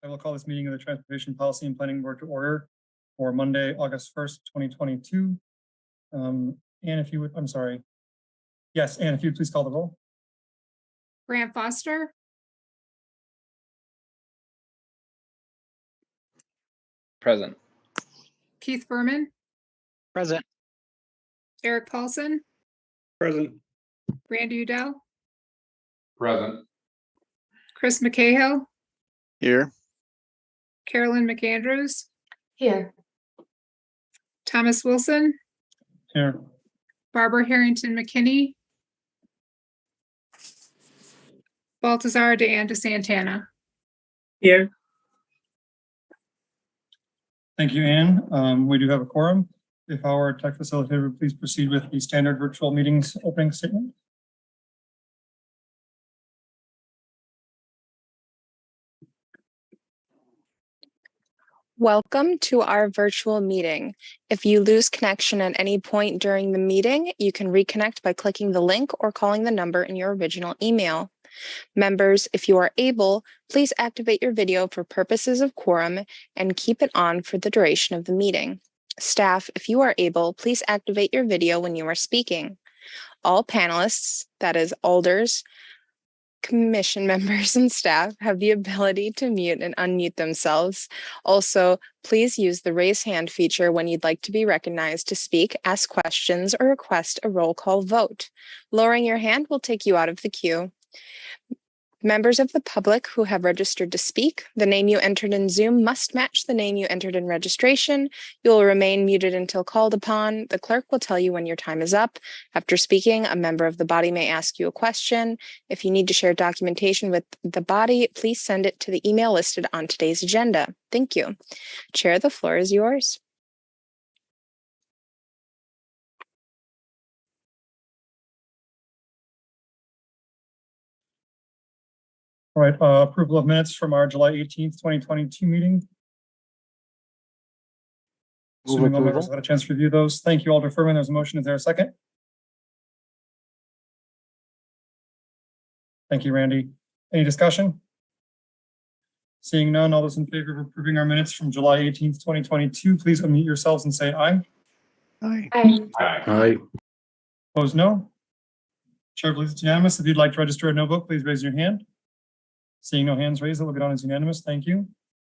I will call this meeting of the Transportation Policy and Planning Board to order for Monday, August 1st, 2022. Ann, if you would, I'm sorry. Yes, Ann, if you'd please call the roll. Grant Foster. Present. Keith Berman. Present. Eric Paulson. Present. Randy Udell. Present. Chris McCahill. Here. Carolyn McAndrews. Here. Thomas Wilson. Here. Barbara Harrington McKinney. Baltazar de Santana. Here. Thank you, Ann. We do have a quorum. If our tech facilitator would please proceed with the standard virtual meetings opening statement. Welcome to our virtual meeting. If you lose connection at any point during the meeting, you can reconnect by clicking the link or calling the number in your original email. Members, if you are able, please activate your video for purposes of quorum and keep it on for the duration of the meeting. Staff, if you are able, please activate your video when you are speaking. All panelists, that is alders, commission members and staff, have the ability to mute and unmute themselves. Also, please use the raise hand feature when you'd like to be recognized to speak, ask questions, or request a roll call vote. Lowering your hand will take you out of the queue. Members of the public who have registered to speak, the name you entered in Zoom must match the name you entered in registration. You will remain muted until called upon. The clerk will tell you when your time is up. After speaking, a member of the body may ask you a question. If you need to share documentation with the body, please send it to the email listed on today's agenda. Thank you. Chair, the floor is yours. All right, approval of minutes from our July 18th, 2022 meeting. Assuming all members have had a chance to review those. Thank you, Alder Furman. There's a motion. Is there a second? Thank you, Randy. Any discussion? Seeing none, all those in favor of approving our minutes from July 18th, 2022, please unmute yourselves and say aye. Aye. Aye. Opposed, no. Chair believes it's unanimous. If you'd like to register a no vote, please raise your hand. Seeing no hands raised, it will be done as unanimous. Thank you.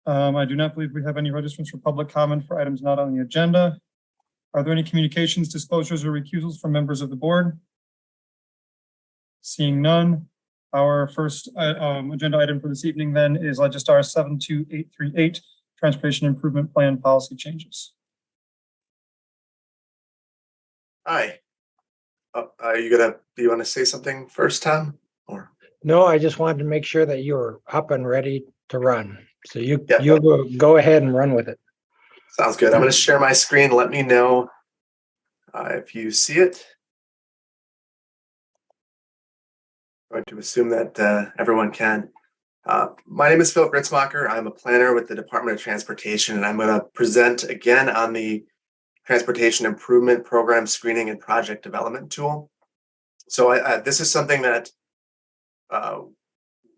I do not believe we have any registrants for public comment for items not on the agenda. Are there any communications, disclosures, or recusals from members of the board? Seeing none, our first agenda item for this evening then is Legistar 72838, Transportation Improvement Plan Policy Changes. Hi. Do you want to say something first, Tom? Or No, I just wanted to make sure that you were up and ready to run. So you go ahead and run with it. sounds good. I'm going to share my screen. Let me know if you see it. I'm going to assume that everyone can. My name is Philip Ritzmacher. I'm a planner with the Department of Transportation, and I'm going to present again on the Transportation Improvement Program Screening and Project Development Tool. So this is something that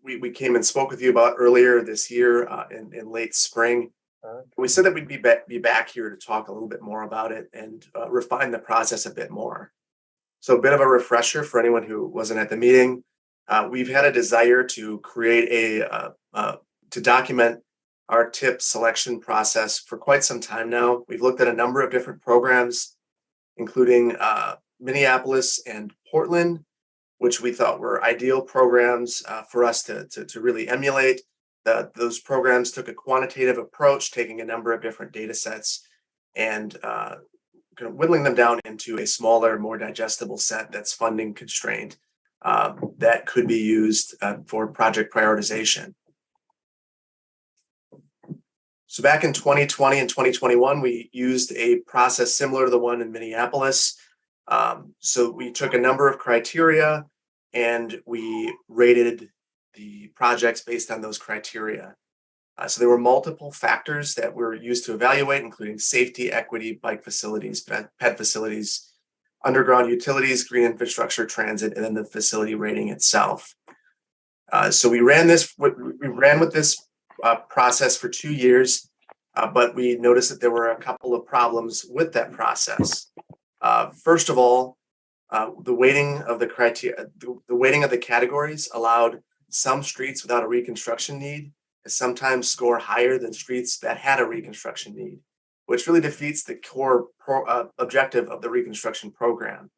we came and spoke with you about earlier this year in late spring. We said that we'd be back here to talk a little bit more about it and refine the process a bit more. So a bit of a refresher for anyone who wasn't at the meeting. We've had a desire to create to document our tip selection process for quite some time now. We've looked at a number of different programs, including Minneapolis and Portland, which we thought were ideal programs for us to really emulate. Those programs took a quantitative approach, taking a number of different data sets and kind of whittling them down into a smaller, more digestible set that's funding constrained that could be used for project prioritization. So back in 2020 and 2021, we used a process similar to the one in Minneapolis. So we took a number of criteria and we rated the projects based on those criteria. So there were multiple factors that were used to evaluate, including safety, equity, bike facilities, pet facilities, underground utilities, green infrastructure, transit, and then the facility rating itself. So we ran with this process for 2 years, but we noticed that there were a couple of problems with that process. First of all, the weighting of the criteria, the weighting of the categories allowed some streets without a reconstruction need to sometimes score higher than streets that had a reconstruction need, which really defeats the core objective of the reconstruction program.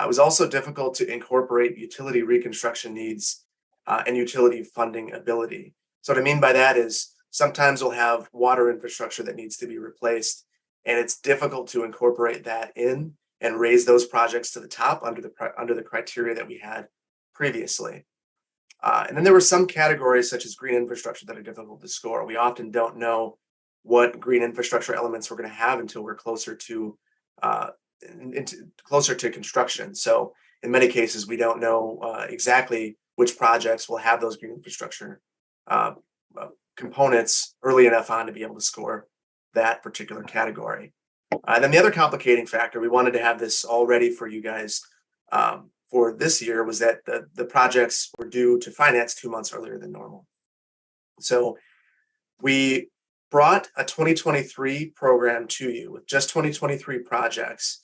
It was also difficult to incorporate utility reconstruction needs and utility funding ability. So what I mean by that is sometimes we'll have water infrastructure that needs to be replaced, and it's difficult to incorporate that in and raise those projects to the top under the criteria that we had previously. And then there were some categories such as green infrastructure that are difficult to score. We often don't know what green infrastructure elements we're going to have until we're closer to construction. So in many cases, we don't know exactly which projects will have those green infrastructure components early enough on to be able to score that particular category. And then the other complicating factor, we wanted to have this all ready for you guys for this year, was that the projects were due to finance 2 months earlier than normal. So we brought a 2023 program to you with just 2023 projects.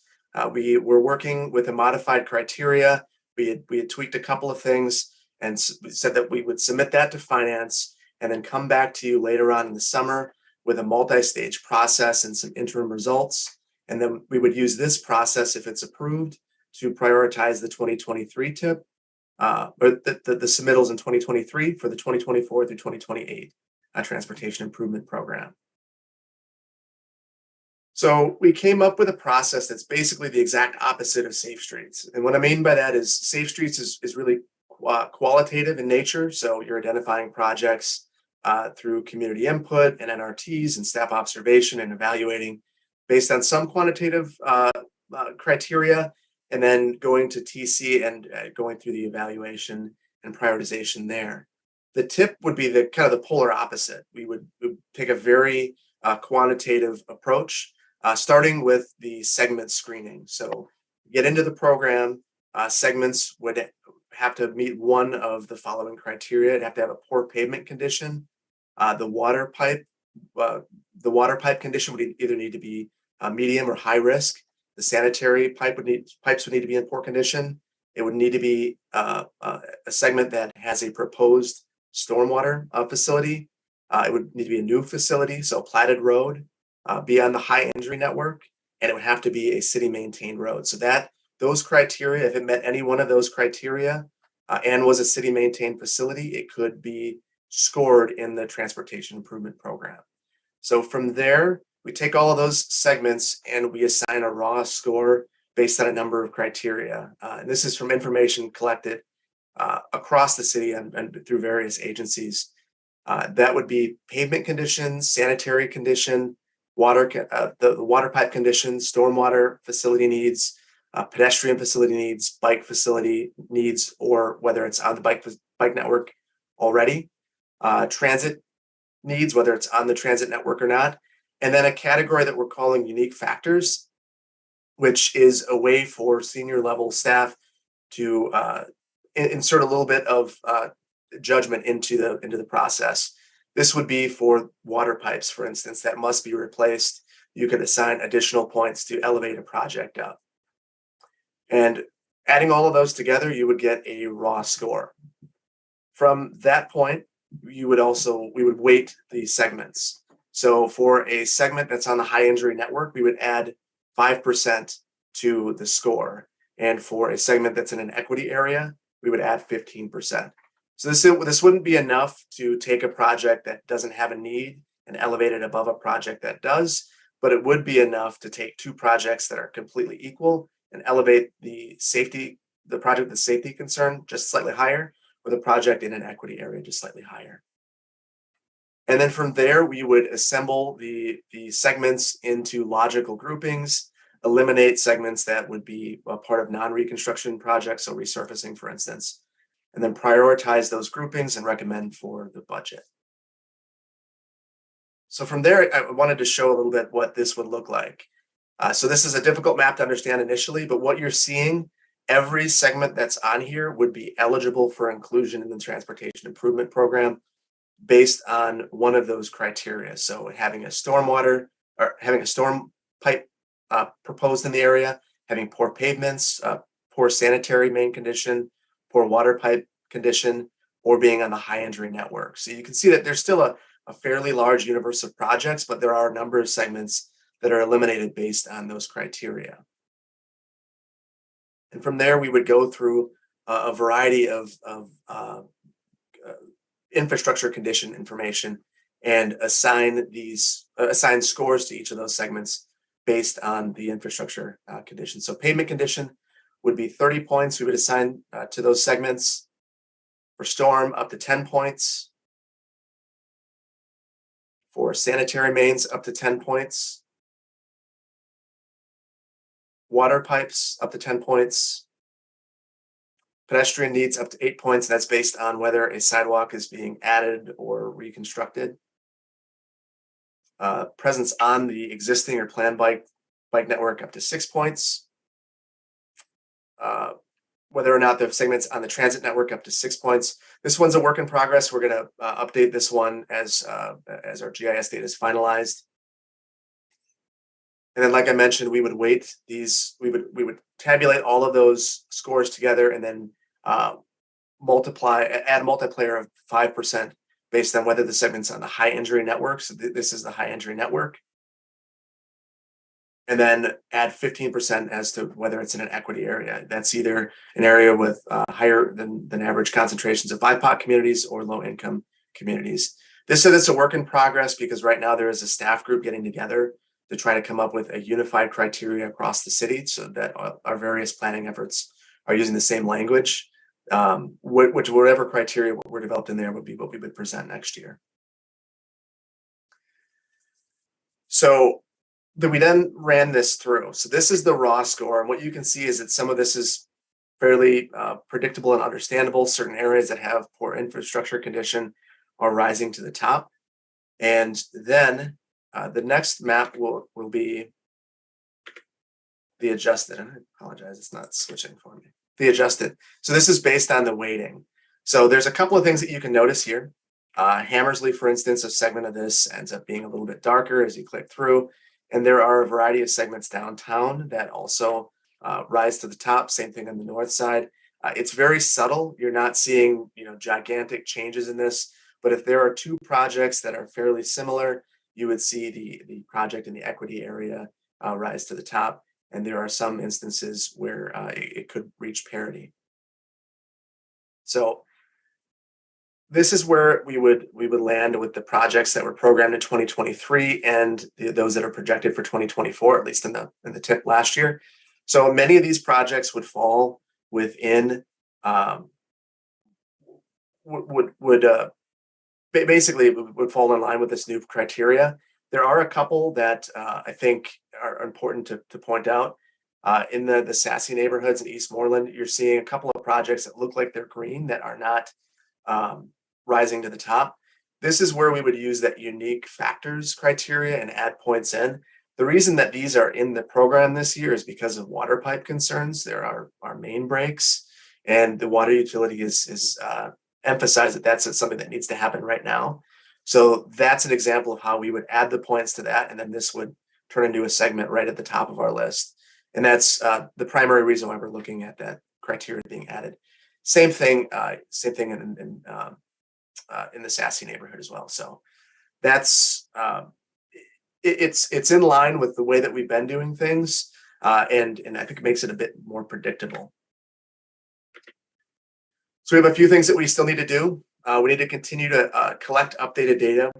We were working with a modified criteria. We had tweaked a couple of things and said that we would submit that to finance and then come back to you later on in the summer with a multi-stage process and some interim results. And then we would use this process, if it's approved, to prioritize the 2023 TIP, or the submittals in 2023 for the 2024 through 2028 transportation improvement program. So we came up with a process that's basically the exact opposite of Safe Streets. And what I mean by that is Safe Streets is really qualitative in nature. So you're identifying projects through community input and NRTs and staff observation and evaluating based on some quantitative criteria, and then going to TC and going through the evaluation and prioritization there. The TIP would be the kind of the polar opposite. We would take a very quantitative approach, starting with the segment screening. So get into the program, segments would have to meet one of the following criteria. It'd have to have a poor pavement condition. The water pipe condition would either need to be medium or high risk. The sanitary pipes would need to be in poor condition. It would need to be a segment that has a proposed stormwater facility. It would need to be a new facility, so platted road, be on the high injury network, and it would have to be a city maintained road. So those criteria, if it met any one of those criteria and was a city maintained facility, it could be scored in the transportation improvement program. So from there, we take all of those segments and we assign a raw score based on a number of criteria. And this is from information collected across the city and through various agencies. That would be pavement conditions, sanitary condition, the water pipe conditions, stormwater facility needs, pedestrian facility needs, bike facility needs, or whether it's on the bike network already, transit needs, whether it's on the transit network or not, and then a category that we're calling unique factors, which is a way for senior level staff to insert a little bit of judgment into the process. This would be for water pipes, for instance, that must be replaced. You could assign additional points to elevate a project up. And adding all of those together, you would get a raw score. From that point, we would weight the segments. So for a segment that's on the high injury network, we would add 5% to the score. And for a segment that's in an equity area, we would add 15%. So this wouldn't be enough to take a project that doesn't have a need and elevate it above a project that does, but it would be enough to take two projects that are completely equal and elevate the project with safety concern just slightly higher, or the project in an equity area just slightly higher. And then from there, we would assemble the segments into logical groupings, eliminate segments that would be a part of non-reconstruction projects, so resurfacing, for instance, and then prioritize those groupings and recommend for the budget. So from there, I wanted to show a little bit what this would look like. So this is a difficult map to understand initially, but what you're seeing, every segment that's on here would be eligible for inclusion in the transportation improvement program. based on one of those criteria. So having a stormwater or having a storm pipe proposed in the area, having poor pavements, poor sanitary main condition, poor water pipe condition, or being on the high injury network. So you can see that there's still a fairly large universe of projects, but there are a number of segments that are eliminated based on those criteria. And from there, we would go through a variety of infrastructure condition information and assign scores to each of those segments based on the infrastructure condition. So pavement condition would be 30 points. We would assign to those segments. For storm, up to 10 points. For sanitary mains, up to 10 points. Water pipes, up to 10 points. Pedestrian needs, up to 8 points. That's based on whether a sidewalk is being added or reconstructed. Presence on the existing or planned bike network, up to 6 points. Whether or not the segments on the transit network, up to 6 points. This one's a work in progress. We're going to update this one as our GIS data is finalized. And then, like I mentioned, we would weight these. We would tabulate all of those scores together, and then add a multiplier of 5% based on whether the segment's on the high injury network. So this is the high injury network. And then add 15% as to whether it's in an equity area. That's either an area with higher than average concentrations of BIPOC communities or low income communities. This is a work in progress because right now there is a staff group getting together to try to come up with a unified criteria across the city so that our various planning efforts are using the same language, which whatever criteria were developed in there would be what we would present next year. So we then ran this through. So this is the raw score. And what you can see is that some of this is fairly predictable and understandable. Certain areas that have poor infrastructure condition are rising to the top. And then the next map will be the adjusted. And I apologize, it's not switching for me. The adjusted. So this is based on the weighting. So there's a couple of things that you can notice here. Hammersley, for instance, a segment of this ends up being a little bit darker as you click through. And there are a variety of segments downtown that also rise to the top. Same thing on the north side. It's very subtle. You're not seeing, gigantic changes in this. But if there are two projects that are fairly similar, you would see the project in the equity area rise to the top. And there are some instances where it could reach parity. So this is where we would land with the projects that were programmed in 2023 and those that are projected for 2024, at least in the tip last year. So many of these projects would fall within basically would fall in line with this new criteria. There are a couple that I think are important to point out. In the Sassy neighborhoods in Eastmoreland, you're seeing a couple of projects that look like they're green that are not rising to the top. This is where we would use that unique factors criteria and add points in. The reason that these are in the program this year is because of water pipe concerns. There are main breaks, and the water utility is emphasized that that's something that needs to happen right now. So that's an example of how we would add the points to that, and then this would turn into a segment right at the top of our list. And that's the primary reason why we're looking at that criteria being added. Same thing in the Sassy neighborhood as well. So that's it's in line with the way that we've been doing things, and I think it makes it a bit more predictable. So we have a few things that we still need to do. We need to continue to collect updated data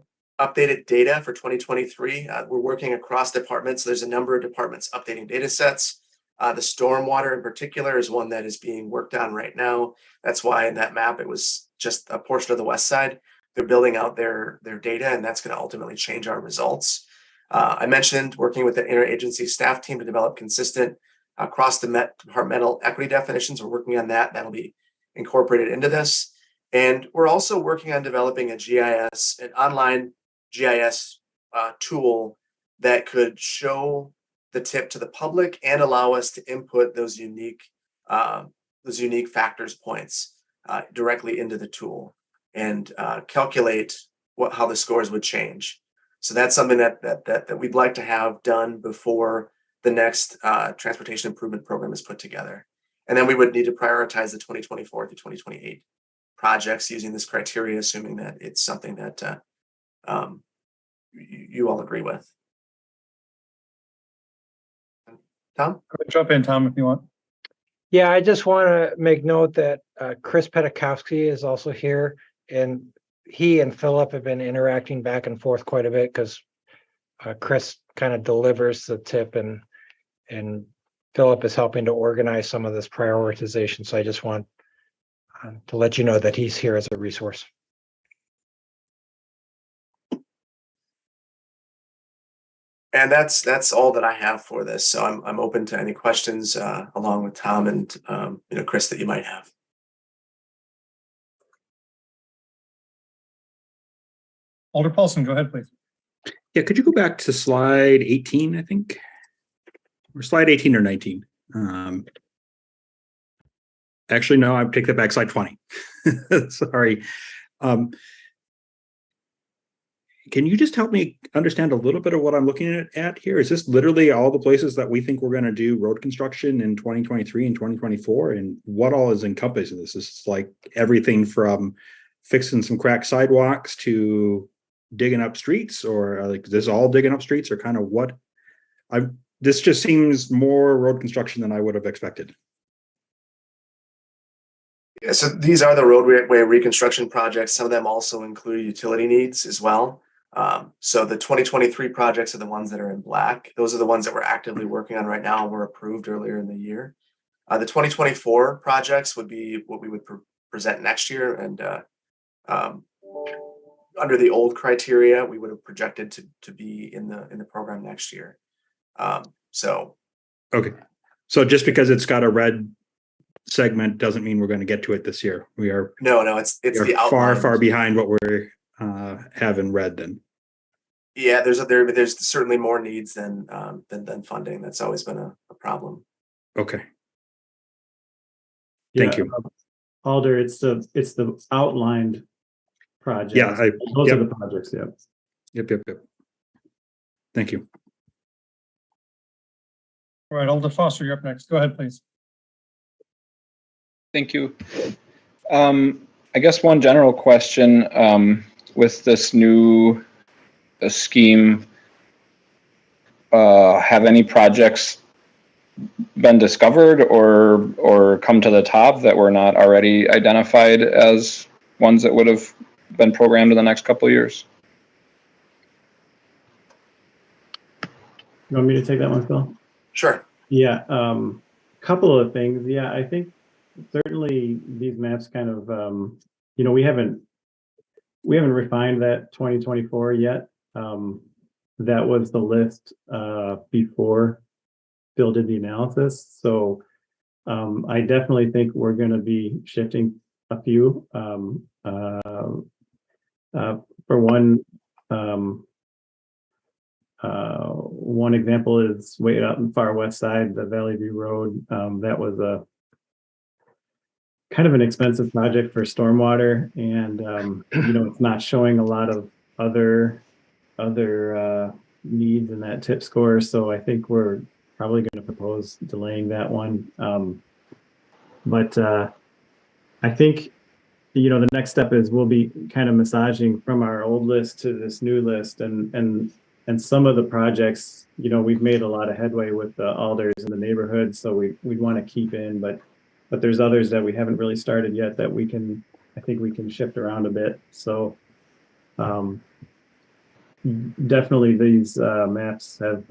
for 2023. We're working across departments. There's a number of departments updating data sets. The stormwater in particular is one that is being worked on right now. That's why in that map, it was just a portion of the west side. They're building out their data, and that's going to ultimately change our results. I mentioned working with the interagency staff team to develop consistent across the departmental equity definitions. We're working on that. That'll be incorporated into this. And we're also working on developing an online GIS tool that could show the tip to the public and allow us to input those unique factors points directly into the tool and calculate how the scores would change. So that's something that we'd like to have done before the next transportation improvement program is put together. And then we would need to prioritize the 2024 through 2028 projects using this criteria, assuming that it's something that you all agree with. Tom? Jump in, Tom, if you want. Yeah, I just want to make note that Chris Petakowski is also here, and he and Philip have been interacting back and forth quite a bit because Chris kind of delivers the tip and Philip is helping to organize some of this prioritization. So I just want to let you know that he's here as a resource. And that's all that I have for this. So I'm open to any questions along with Tom and Chris that you might have. Alder Paulson, go ahead, please. Yeah, could you go back to slide 18, I think? Or slide 18 or 19? Actually, no, I take that back, slide 20. Sorry. Can you just help me understand a little bit of what I'm looking at here? Is this literally all the places that we think we're going to do road construction in 2023 and 2024? And what all is encompassed in this? Is this like everything from fixing some cracked sidewalks to digging up streets, or like this all digging up streets, or kind of what? This just seems more road construction than I would have expected. Yeah, so these are the roadway reconstruction projects. Some of them also include utility needs as well. So the 2023 projects are the ones that are in black. Those are the ones that we're actively working on right now and were approved earlier in the year. The 2024 projects would be what we would present next year. And under the old criteria, we would have projected to be in the program next year. Okay. So just because it's got a red segment doesn't mean we're going to get to it this year. We are it's the outline. far behind what we're have in red then. Yeah, there's certainly more needs than funding. That's always been a problem. Okay. Thank you. Alder, it's the outlined projects. Yeah, those are the projects. Yeah. Yep. Thank you. All right, Alder Foster, you're up next. Go ahead, please. Thank you. I guess one general question with this new scheme, have any projects been discovered or come to the top that were not already identified as ones that would have been programmed in the next couple of years? You want me to take that one, Phil? Sure. Yeah, couple of things. Yeah, I think certainly these maps kind of, we haven't refined that 2024 yet. That was the list before Bill did the analysis. So I definitely think we're going to be shifting a few. For one example is way out in the far west side, the Valley View Road. That was a kind of an expensive project for stormwater, and it's not showing a lot of other needs in that tip score. So I think we're probably going to propose delaying that one. But I think the next step is we'll be kind of massaging from our old list to this new list, and some of the projects, we've made a lot of headway with the alders in the neighborhood, so we'd want to keep in, but there's others that we haven't really started yet that I think we can shift around a bit. So definitely these maps have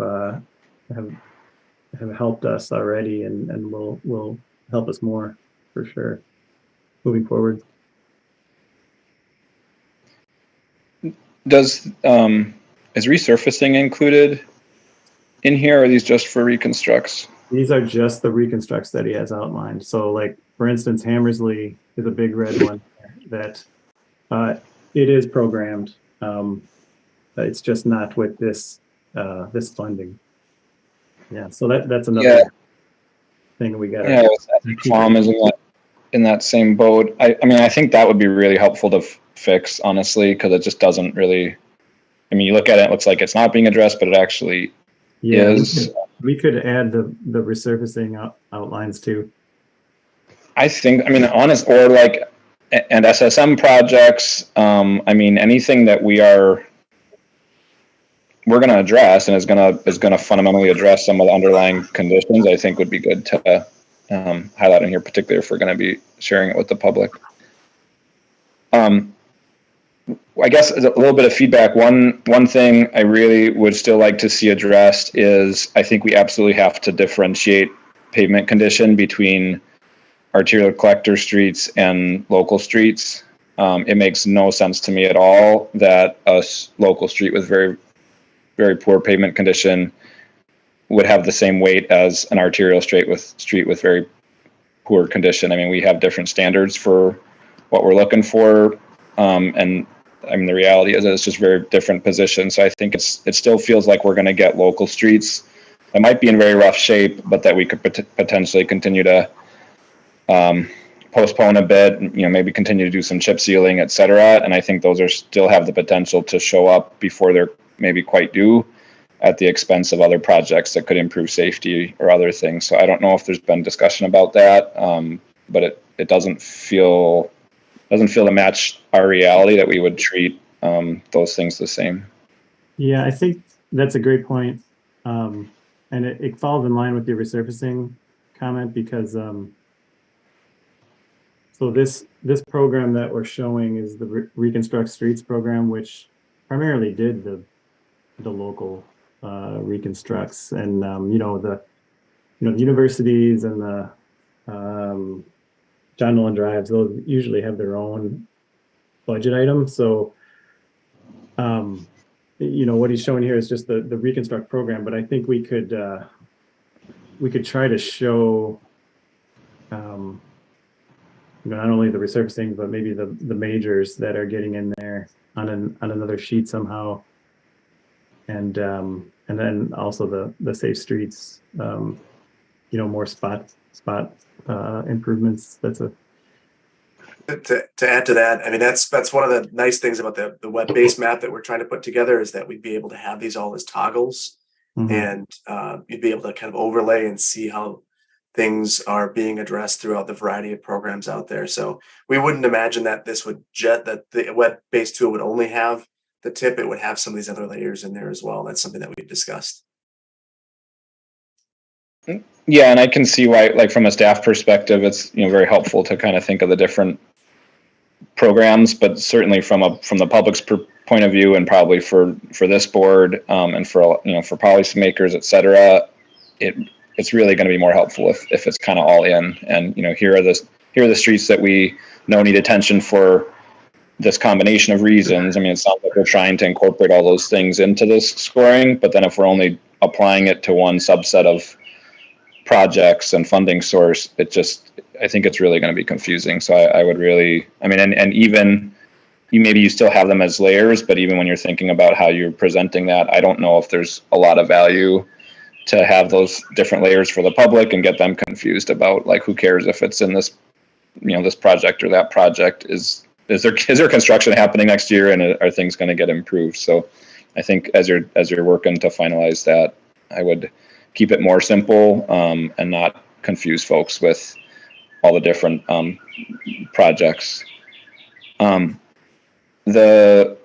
helped us already and will help us more for sure moving forward. Is resurfacing included in here, or are these just for reconstructs? These are just the reconstructs that he has outlined. So like, for instance, Hammersley is a big red one that it is programmed. It's just not with this funding. Yeah, so that's another thing we got. Yeah, Farm is in that same boat. I mean, I think that would be really helpful to fix, honestly, because it just doesn't really, I mean, you look at it, it looks like it's not being addressed, but it actually Yeah, is. we could add the resurfacing outlines too. I think, I mean, honest, or like, and SSM projects, I mean, anything that we're going to address and is going to fundamentally address some of the underlying conditions, I think would be good to highlight in here, particularly if we're going to be sharing it with the public. I guess a little bit of feedback. One thing I really would still like to see addressed is I think we absolutely have to differentiate pavement condition between arterial collector streets and local streets. It makes no sense to me at all that a local street with very, very poor pavement condition would have the same weight as an arterial street with very poor condition. I mean, we have different standards for what we're looking for. And I mean, the reality is that it's just very different positions. So I think it still feels like we're going to get local streets that might be in very rough shape, but that we could potentially continue to postpone a bit, maybe continue to do some chip sealing, et cetera. And I think those still have the potential to show up before they're maybe quite due at the expense of other projects that could improve safety or other things. So I don't know if there's been discussion about that, but it doesn't feel to match our reality that we would treat those things the same. Yeah, I think that's a great point. And it falls in line with your resurfacing comment because so this program that we're showing is the Reconstruct Streets program, which primarily did the local reconstructs, and the universities and the John Nolan Drives, those usually have their own budget items. So what he's showing here is just the Reconstruct program, but I think we could try to show not only the resurfacing, but maybe the majors that are getting in there on another sheet somehow. And then also the safe streets, more spot improvements. That's to add to that. I mean, that's one of the nice things about the web-based map that we're trying to put together is that we'd be able to have these all as toggles, and you'd be able to kind of overlay and see how things are being addressed throughout the variety of programs out there. So we wouldn't imagine that that the web-based tool would only have the tip. It would have some of these other layers in there as well. That's something that we've discussed. Yeah, and I can see why, like from a staff perspective, it's very helpful to kind of think of the different programs, but certainly from the public's point of view, and probably for this board and for policymakers, et cetera, it's really going to be more helpful if it's kind of all in. And here are the streets that we know need attention for this combination of reasons. I mean, it sounds like we're trying to incorporate all those things into this scoring, but then if we're only applying it to one subset of projects and funding source, I think it's really going to be confusing. So I would really, and even maybe you still have them as layers, but even when you're thinking about how you're presenting that, I don't know if there's a lot of value to have those different layers for the public and get them confused about, like, who cares if it's in this, this project or that project. Is there construction happening next year, and are things going to get improved? So I think as you're working to finalize that, I would keep it more simple and not confuse folks with all the different projects. I'm a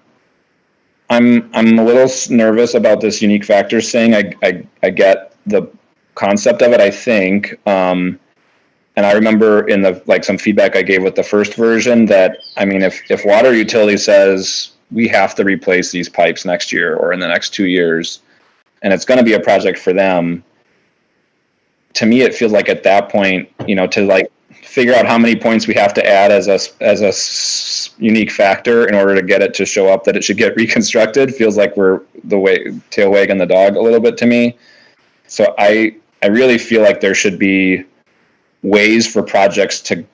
little nervous about this unique factors thing. I get the concept of it, I think. And I remember in some feedback I gave with the first version that, if water utility says we have to replace these pipes next year or in the next 2 years, and it's going to be a project for them, to me, it feels like at that point, to figure out how many points we have to add as a unique factor in order to get it to show up that it should get reconstructed feels like we're tail wagging the dog a little bit to me. So I really feel like there should be ways for projects to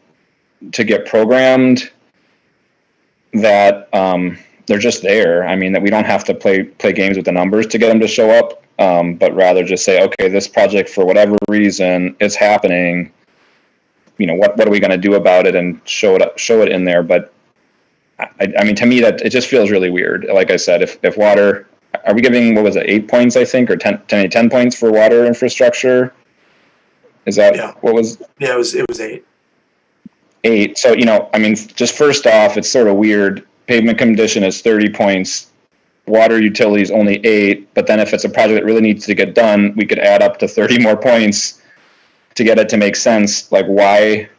get programmed that they're just there. That we don't have to play games with the numbers to get them to show up, but rather just say, okay, this project, for whatever reason, it's happening. What are we going to do about it, and show it in there? But I mean, to me, that it just feels really weird. Like I said, if water, are we giving, what was it, 8 points, I think, or 10 points for water infrastructure? Is that Yeah. what was? Yeah, it was 8. 8. So, I mean, just first off, it's sort of weird. Pavement condition is 30 points. Water utilities only 8. But then if it's a project that really needs to get done, we could add up to 30 more points to get it to make sense. Like, why?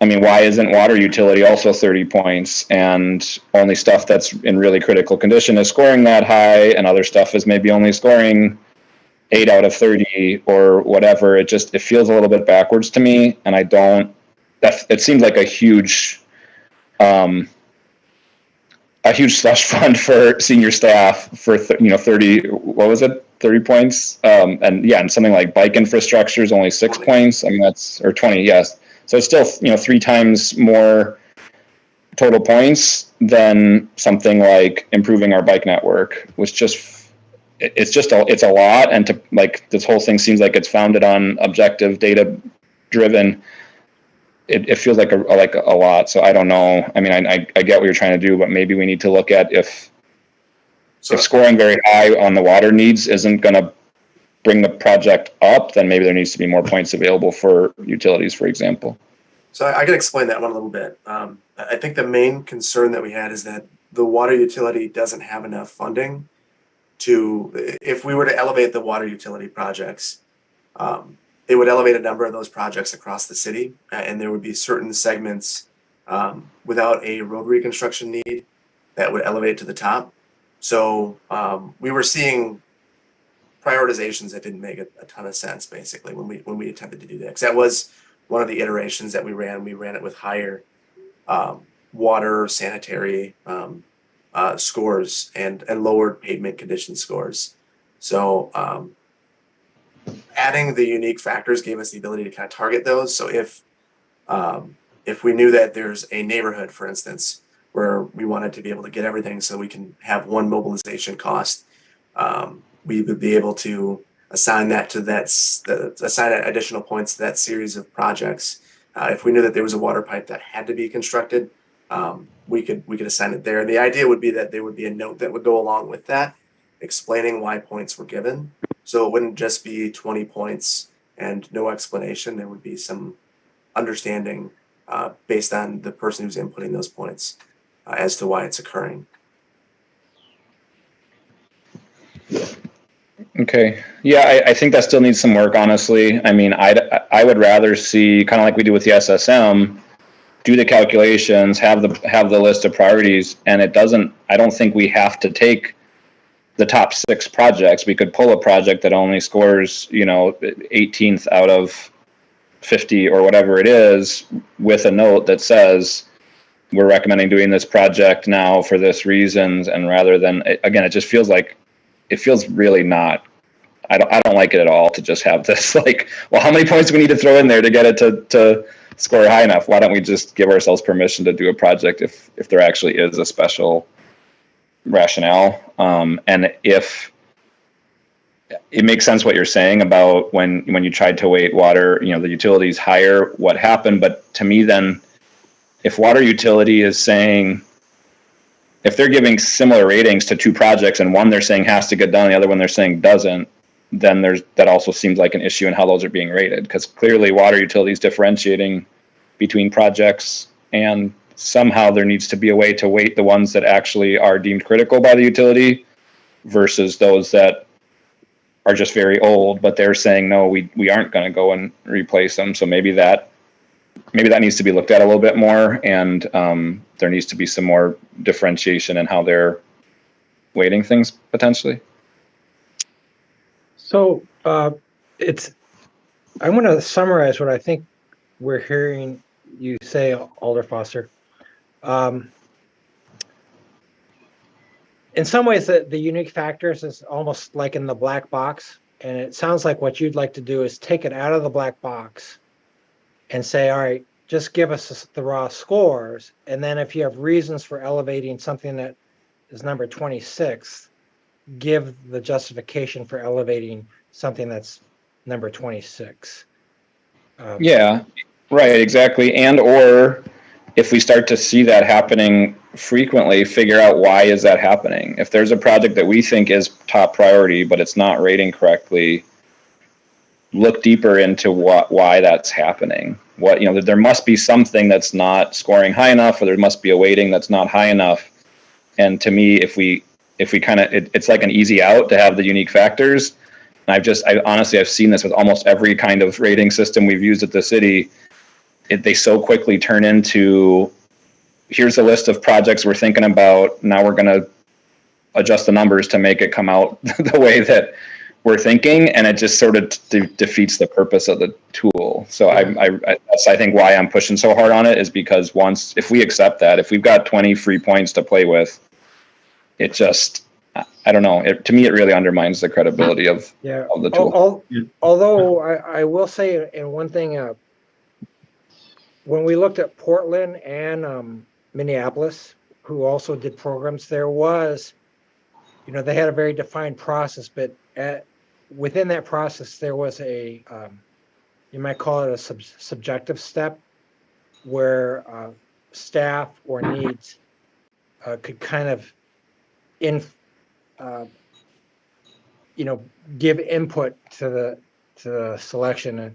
I mean, why isn't water utility also 30 points, and only stuff that's in really critical condition is scoring that high, and other stuff is maybe only scoring 8 out of 30 or whatever? It feels a little bit backwards to me, and it seems like a huge slush fund for senior staff for 30, what was it, 30 points, and something like bike infrastructure is only 6 points. I mean, or 20, yes. So it's still 3 times more total points than something like improving our bike network, which it's a lot. And this whole thing seems like it's founded on objective data driven. It feels like a lot. So I don't know. I mean, I get what you're trying to do, but maybe we need to look at if scoring very high on the water needs isn't going to bring the project up, then maybe there needs to be more points available for utilities, for example. So I can explain that one a little bit. I think the main concern that we had is that the water utility doesn't have enough funding if we were to elevate the water utility projects, it would elevate a number of those projects across the city, and there would be certain segments without a road reconstruction need that would elevate to the top. So we were seeing prioritizations that didn't make a ton of sense, basically, when we attempted to do that. Because that was one of the iterations that we ran. We ran it with higher water, sanitary scores and lowered pavement condition scores. So adding the unique factors gave us the ability to kind of target those. So if we knew that there's a neighborhood, for instance, where we wanted to be able to get everything so we can have one mobilization cost, we would be able to assign additional points to that series of projects. If we knew that there was a water pipe that had to be constructed, we could assign it there. And the idea would be that there would be a note that would go along with that, explaining why points were given. So it wouldn't just be 20 points and no explanation. There would be some understanding based on the person who's inputting those points as to why it's occurring. Okay. Yeah, I think that still needs some work, honestly. I mean, I would rather see, kind of like we do with the SSM, do the calculations, have the list of priorities, and I don't think we have to take the top 6 projects. We could pull a project that only scores, 18th out of 50 or whatever it is, with a note that says, we're recommending doing this project now for this reasons. And rather than, again, it just feels like, it feels really not, I don't like it at all to just have this how many points do we need to throw in there to get it to score high enough? Why don't we just give ourselves permission to do a project if there actually is a special rationale? And if it makes sense what you're saying about when you tried to weight water, the utilities higher, what happened. But to me, then, if water utility is saying, if they're giving similar ratings to 2 projects and one they're saying has to get done, the other one they're saying doesn't, then that also seems like an issue in how those are being rated, because clearly water utility is differentiating between projects, and somehow there needs to be a way to weight the ones that actually are deemed critical by the utility versus those that are just very old, but they're saying, no, we aren't going to go and replace them. So maybe that needs to be looked at a little bit more, and there needs to be some more differentiation in how they're weighting things potentially. So I want to summarize what I think we're hearing you say, Alder Foster. In some ways, the unique factors is almost like in the black box, and it sounds like what you'd like to do is take it out of the black box and say, all right, just give us the raw scores, and then if you have reasons for elevating something that is number 26, give the justification for elevating something that's number 26. Yeah, right, exactly. And or if we start to see that happening frequently figure out why is that happening. If there's a project that we think is top priority, but it's not rating correctly, look deeper into why that's happening. There must be something that's not scoring high enough, or there must be a weighting that's not high enough. And to me, if we kind of, it's like an easy out to have the unique factors. And I've seen this with almost every kind of rating system we've used at the city. They so quickly turn into, here's a list of projects we're thinking about. Now we're going to adjust the numbers to make it come out the way that we're thinking, and it just sort of defeats the purpose of the tool. So that's, I think, why I'm pushing so hard on it, is because if we accept that, if we've got 20 free points to play with, it just, I don't know. To me, it really undermines the credibility of the tool. Although I will say, and one thing, when we looked at Portland and Minneapolis, who also did programs, there was, they had a very defined process, but within that process, there was a, you might call it a subjective step, where staff or needs could kind of give input to the selection.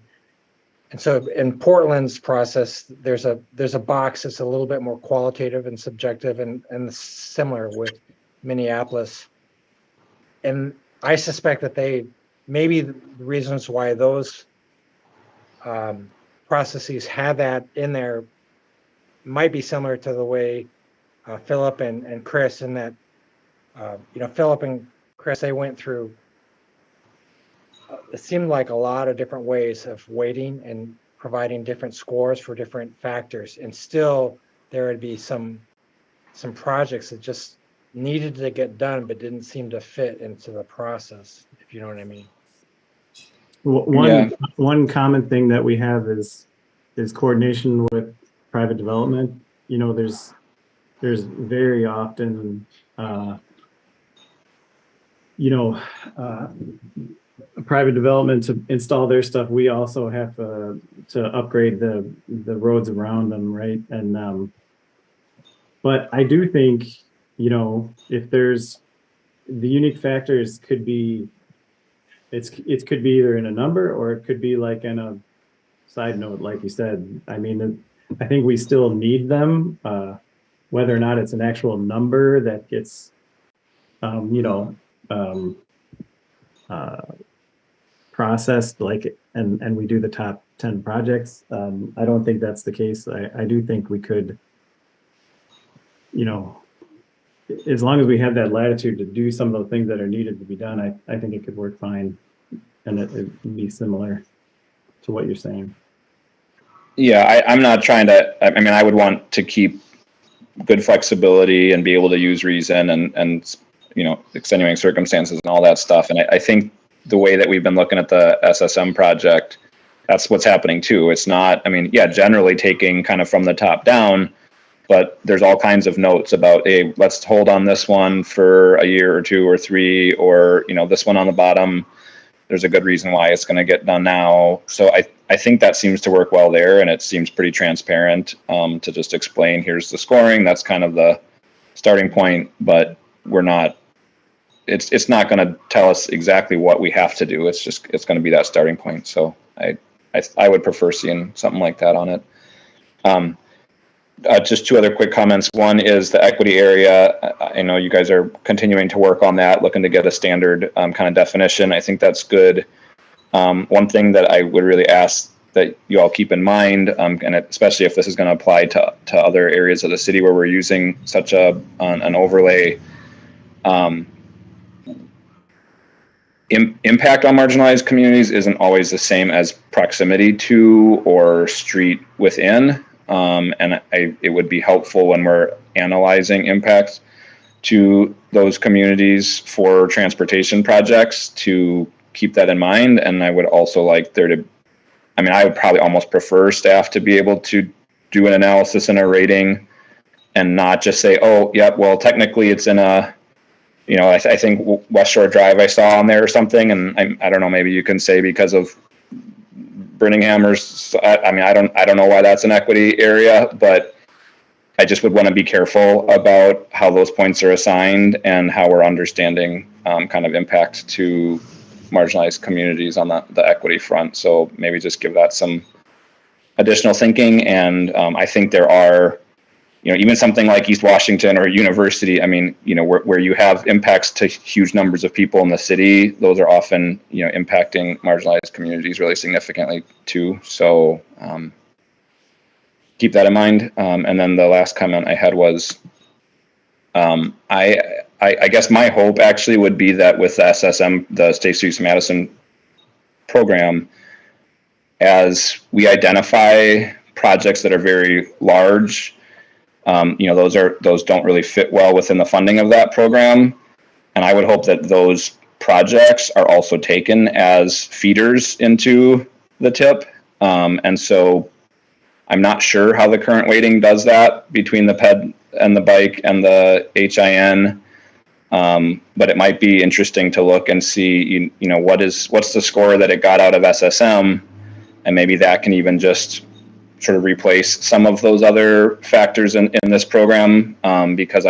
And so in Portland's process, there's a box that's a little bit more qualitative and subjective, and similar with Minneapolis. And I suspect that maybe the reasons why those processes have that in there might be similar to the way Philip and Chris, in that, Philip and Chris, they went through, it seemed like a lot of different ways of weighting and providing different scores for different factors. And still there would be some projects that just needed to get done, but didn't seem to fit into the process, if you know what I mean. One common thing that we have is coordination with private development. There's very often, private development to install their stuff. We also have to upgrade the roads around them, right? And but I do think, if there's the unique factors, could be, it could be either in a number, or it could be like in a side note, like you said. I mean, I think we still need them, whether or not it's an actual number that gets, processed, and we do the top 10 projects. I don't think that's the case. I do think we could, as long as we have that latitude to do some of the things that are needed to be done, I think it could work fine, and it would be similar to what you're saying. Yeah, I'm not trying to, I would want to keep good flexibility and be able to use reason and extenuating circumstances and all that stuff. And I think the way that we've been looking at the SSM project, that's what's happening too. It's not, generally taking kind of from the top down, but there's all kinds of notes about, hey, let's hold on this one for a year or two or three, or, this one on the bottom, there's a good reason why it's going to get done now. So I think that seems to work well there, and it seems pretty transparent to just explain, here's the scoring, that's kind of the starting point, but we're not, it's not going to tell us exactly what we have to do. It's going to be that starting point. So I would prefer seeing something like that on it. Just two other quick comments. One is the equity area. I know you guys are continuing to work on that, looking to get a standard kind of definition. I think that's good. One thing that I would really ask that you all keep in mind, and especially if this is going to apply to other areas of the city where we're using such an overlay, impact on marginalized communities isn't always the same as proximity to or street within. And it would be helpful when we're analyzing impacts to those communities for transportation projects to keep that in mind. And I would also like there to, I would probably almost prefer staff to be able to do an analysis and a rating and not just say, oh, yep, well, technically it's in a, I think West Shore Drive I saw on there or something. And I don't know, maybe you can say because of Burning Hammers. I don't know why that's an equity area, but I just would want to be careful about how those points are assigned and how we're understanding kind of impact to marginalized communities on the equity front. So maybe just give that some additional thinking. And I think there are, even something like East Washington or University, I mean, where you have impacts to huge numbers of people in the city, those are often, impacting marginalized communities really significantly too. So keep that in mind. And then the last comment I had was, I guess my hope actually would be that with the SSM, the State Streets Madison program, as we identify projects that are very large, those don't really fit well within the funding of that program. And I would hope that those projects are also taken as feeders into the TIP. And so I'm not sure how the current weighting does that between the PED and the bike and the HIN. But it might be interesting to look and see, what's the score that it got out of SSM, and maybe that can even just sort of replace some of those other factors in this program. Because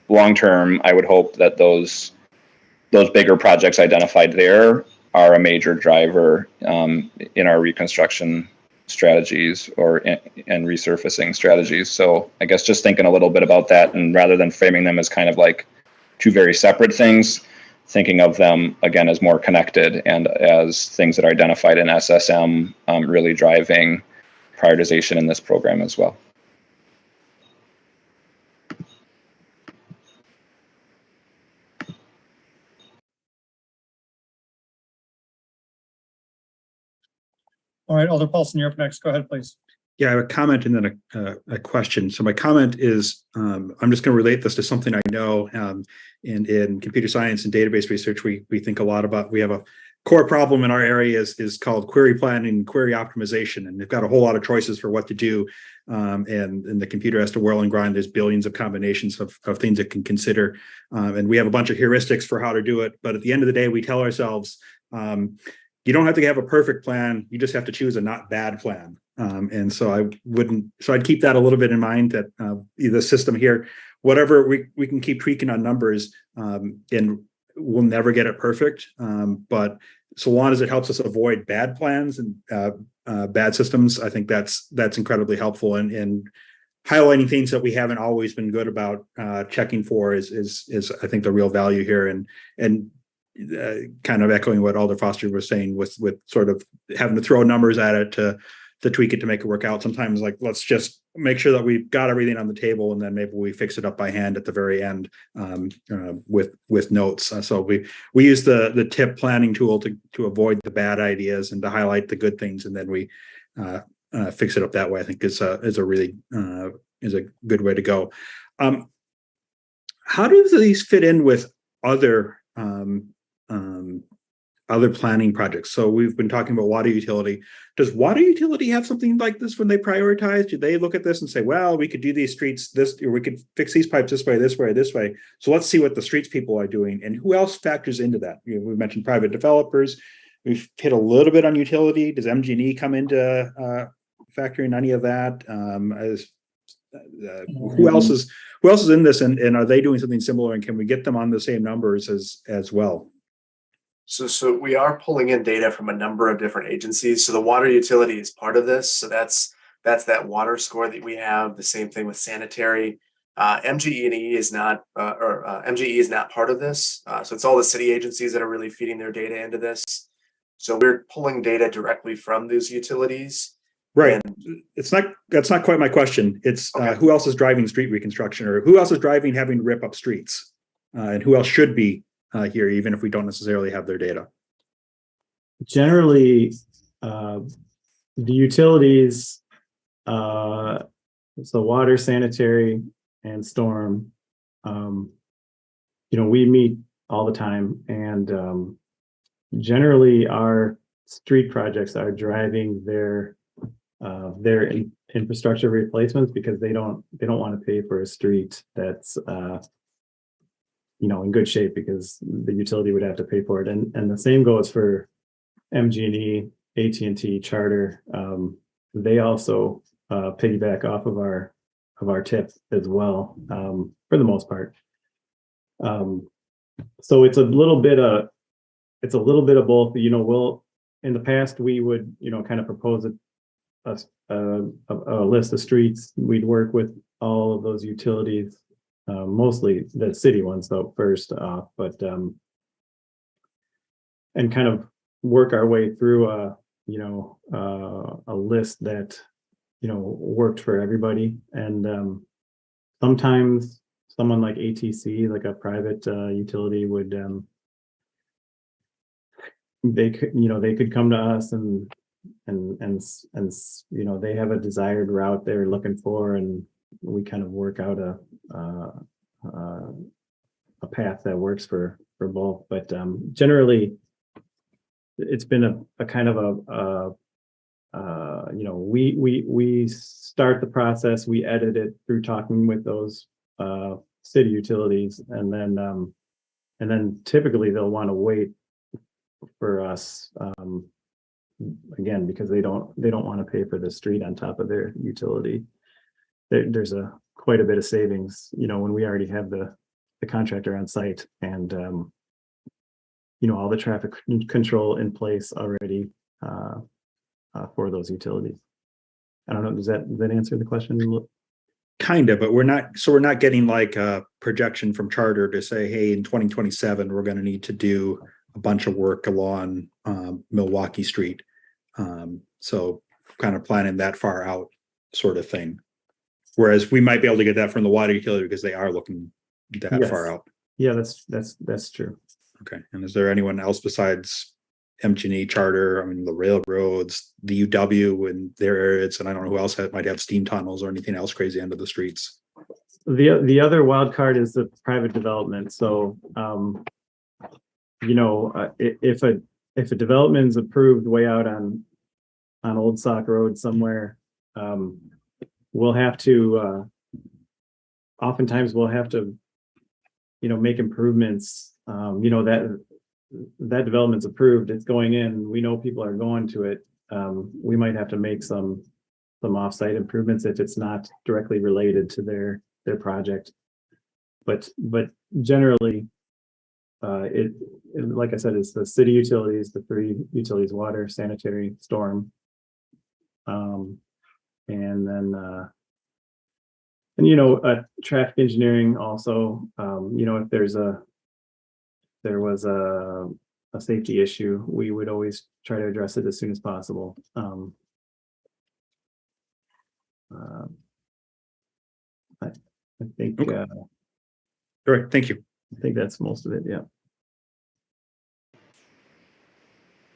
long term, I would hope that those bigger projects identified there are a major driver in our reconstruction strategies and resurfacing strategies. So I guess just thinking a little bit about that, and rather than framing them as kind of like two very separate things, thinking of them again as more connected and as things that are identified in SSM really driving prioritization in this program as well. All right, Alder Paulson, you're up next. Go ahead, please. Yeah, I have a comment and then a question. So my comment is, I'm just going to relate this to something I know. In computer science and database research, we think a lot about, we have a core problem in our area is called query planning and query optimization. And they've got a whole lot of choices for what to do. And the computer has to whirl and grind. There's billions of combinations of things it can consider. And we have a bunch of heuristics for how to do it. But at the end of the day, we tell ourselves, you don't have to have a perfect plan. You just have to choose a not bad plan. And so I'd keep that a little bit in mind, that the system here, whatever we can keep tweaking on numbers, and we'll never get it perfect. But so long as it helps us avoid bad plans and bad systems, I think that's incredibly helpful. And highlighting things that we haven't always been good about checking for is I think the real value here. And kind of echoing what Alder Foster was saying with sort of having to throw numbers at it to tweak it to make it work out. Sometimes, like, let's just make sure that we've got everything on the table, and then maybe we fix it up by hand at the very end with notes. So we use the TIP planning tool to avoid the bad ideas and to highlight the good things, and then we fix it up that way. I think is a really is a good way to go. How do these fit in with other planning projects? So we've been talking about water utility. Does water utility have something like this when they prioritize? Do they look at this and say, well, we could do these streets this, or we could fix these pipes this way, this way, this way. So let's see what the streets people are doing, and who else factors into that? We mentioned private developers. We've hit a little bit on utility. Does MG&E come into factoring any of that? Who else is in this, and are they doing something similar? And can we get them on the same numbers as well? So we are pulling in data from a number of different agencies. So the water utility is part of this. So that's that water score that we have. The same thing with sanitary. MGE is not, MGE is not part of this. So it's all the city agencies that are really feeding their data into this. So we're pulling data directly from those utilities. Right. That's not quite my question. It's okay. Who else is driving street reconstruction, or who else is driving having to rip up streets, and who else should be here, even if we don't necessarily have their data? Generally, the utilities, so water, sanitary, and storm, we meet all the time, and generally our street projects are driving their infrastructure replacements, because they don't want to pay for a street that's in good shape, because the utility would have to pay for it. And the same goes for MG&E, AT&T, Charter. They also piggyback off of our our TIF as well, for the most part. So it's a little bit of both. You know, we'll, in the past, we would, you know, kind of propose a list of streets. We'd work with all of those utilities, mostly the city ones though first off, but and kind of work our way through a list that, you know, worked for everybody. And sometimes someone like ATC, like a private utility, would they could come to us and you know, they have a desired route they're looking for, and we kind of work out a path that works for both. But generally, it's been a kind of you know, we start the process, we edit it through talking with those city utilities, and then typically they'll want to wait for us, again, because they don't want to pay for the street on top of their utility. There's quite a bit of savings, you know, when we already have the contractor on site, and you know, all the traffic control in place already for those utilities. I don't know, does that answer the question? Kind of, but we're not getting like a projection from Charter to say, hey, in 2027 we're going to need to do a bunch of work along Milwaukee Street. So kind of planning that far out, sort of thing. Whereas we might be able to get that from the water utility because they are looking that far out. Yeah, that's true. Okay. And is there anyone else besides MG&E, Charter, I mean, the railroads, the UW and their areas, and I don't know who else might have steam tunnels or anything else crazy under the streets? The other wild card is the private development. So, you know, if a development is approved way out on Old Sauk Road somewhere, we'll have to, oftentimes we'll have to, you know, make improvements. You know, that development's approved, it's going in, we know people are going to it. We might have to make some offsite improvements if it's not directly related to their project. But generally, it like I said, it's the city utilities, the three utilities: water, sanitary, storm, and then and you know, traffic engineering also. You know, if there was a safety issue, we would always try to address it as soon as possible. I think. Okay. All right. Thank you. I think that's most of it. Yeah.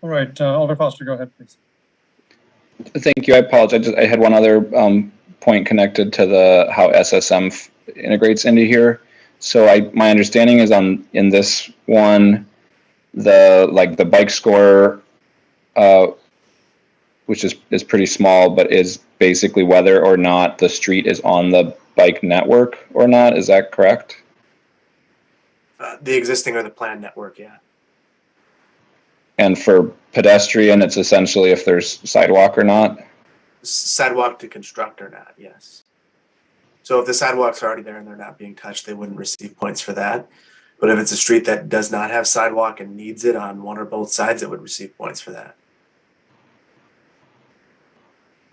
All right, Alder Foster, go ahead, please. Thank you. I apologize. I had one other point connected to how SSM integrates into here. So my understanding is in this one, the bike score, which is pretty small, but is basically whether or not the street is on the bike network or not. Is that correct? The existing or the planned network, yeah. And for pedestrian, it's essentially if there's sidewalk or not? Sidewalk to construct or not, yes. So if the sidewalks are already there and they're not being touched, they wouldn't receive points for that. But if it's a street that does not have sidewalk and needs it on one or both sides, it would receive points for that.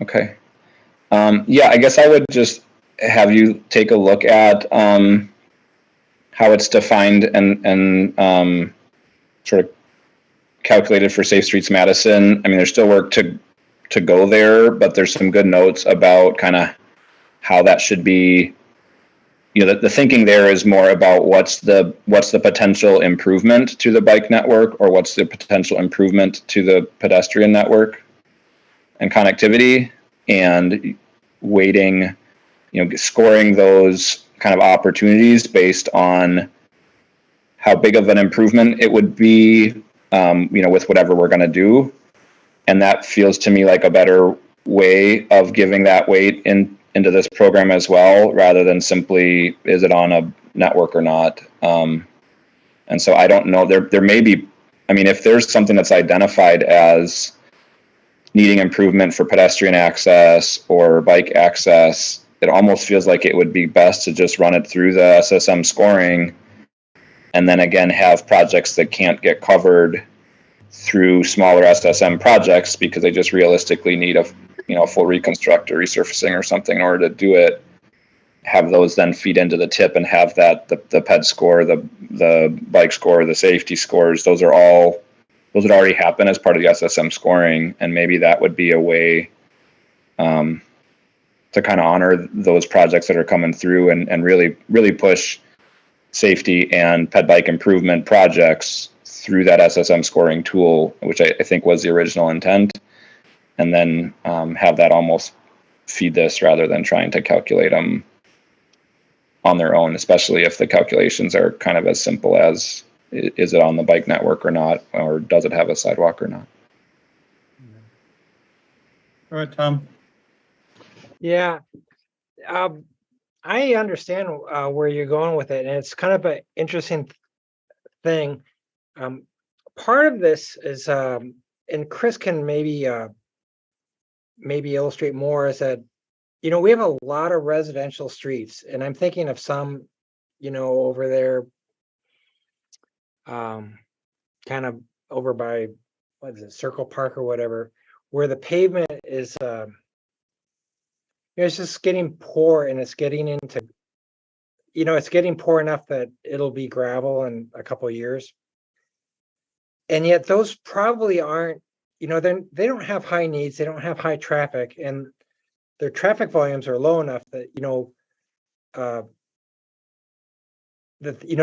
Okay. Yeah, I guess I would just have you take a look at how it's defined and sort of calculated for Safe Streets Madison. I mean, there's still work to go there, but there's some good notes about kind of how that should be. You know, the thinking there is more about what's the potential improvement to the bike network, or what's the potential improvement to the pedestrian network and connectivity, and weighting, you know, scoring those kind of opportunities based on how big of an improvement it would be, you know, with whatever we're going to do. And that feels to me like a better way of giving that weight into this program as well, rather than simply, is it on a network or not? And so I don't know, there may be, I mean, if there's something that's identified as needing improvement for pedestrian access or bike access, it almost feels like it would be best to just run it through the SSM scoring, and then again have projects that can't get covered through smaller SSM projects because they just realistically need a full reconstruct or resurfacing or something in order to do it. Have those then feed into the tip and have that the PED score, the bike score, the safety scores, those would already happen as part of the SSM scoring, and maybe that would be a way to kind of honor those projects that are coming through and really push safety and PED bike improvement projects through that SSM scoring tool, which I think was the original intent, and then have that almost feed this rather than trying to calculate them on their own, especially if the calculations are kind of as simple as, is it on the bike network or not, or does it have a sidewalk or not? All right, Tom. Yeah. I understand where you're going with it, and it's kind of an interesting thing. Part of this is, and Chris can maybe illustrate more, is that, we have a lot of residential streets, and I'm thinking of some, over there, kind of over by, what is it, Circle Park or whatever, where the pavement is, it's just getting poor, and it's getting into, it's getting poor enough that it'll be gravel in a couple of years. And yet those probably aren't, they don't have high needs, they don't have high traffic, and their traffic volumes are low enough that, they're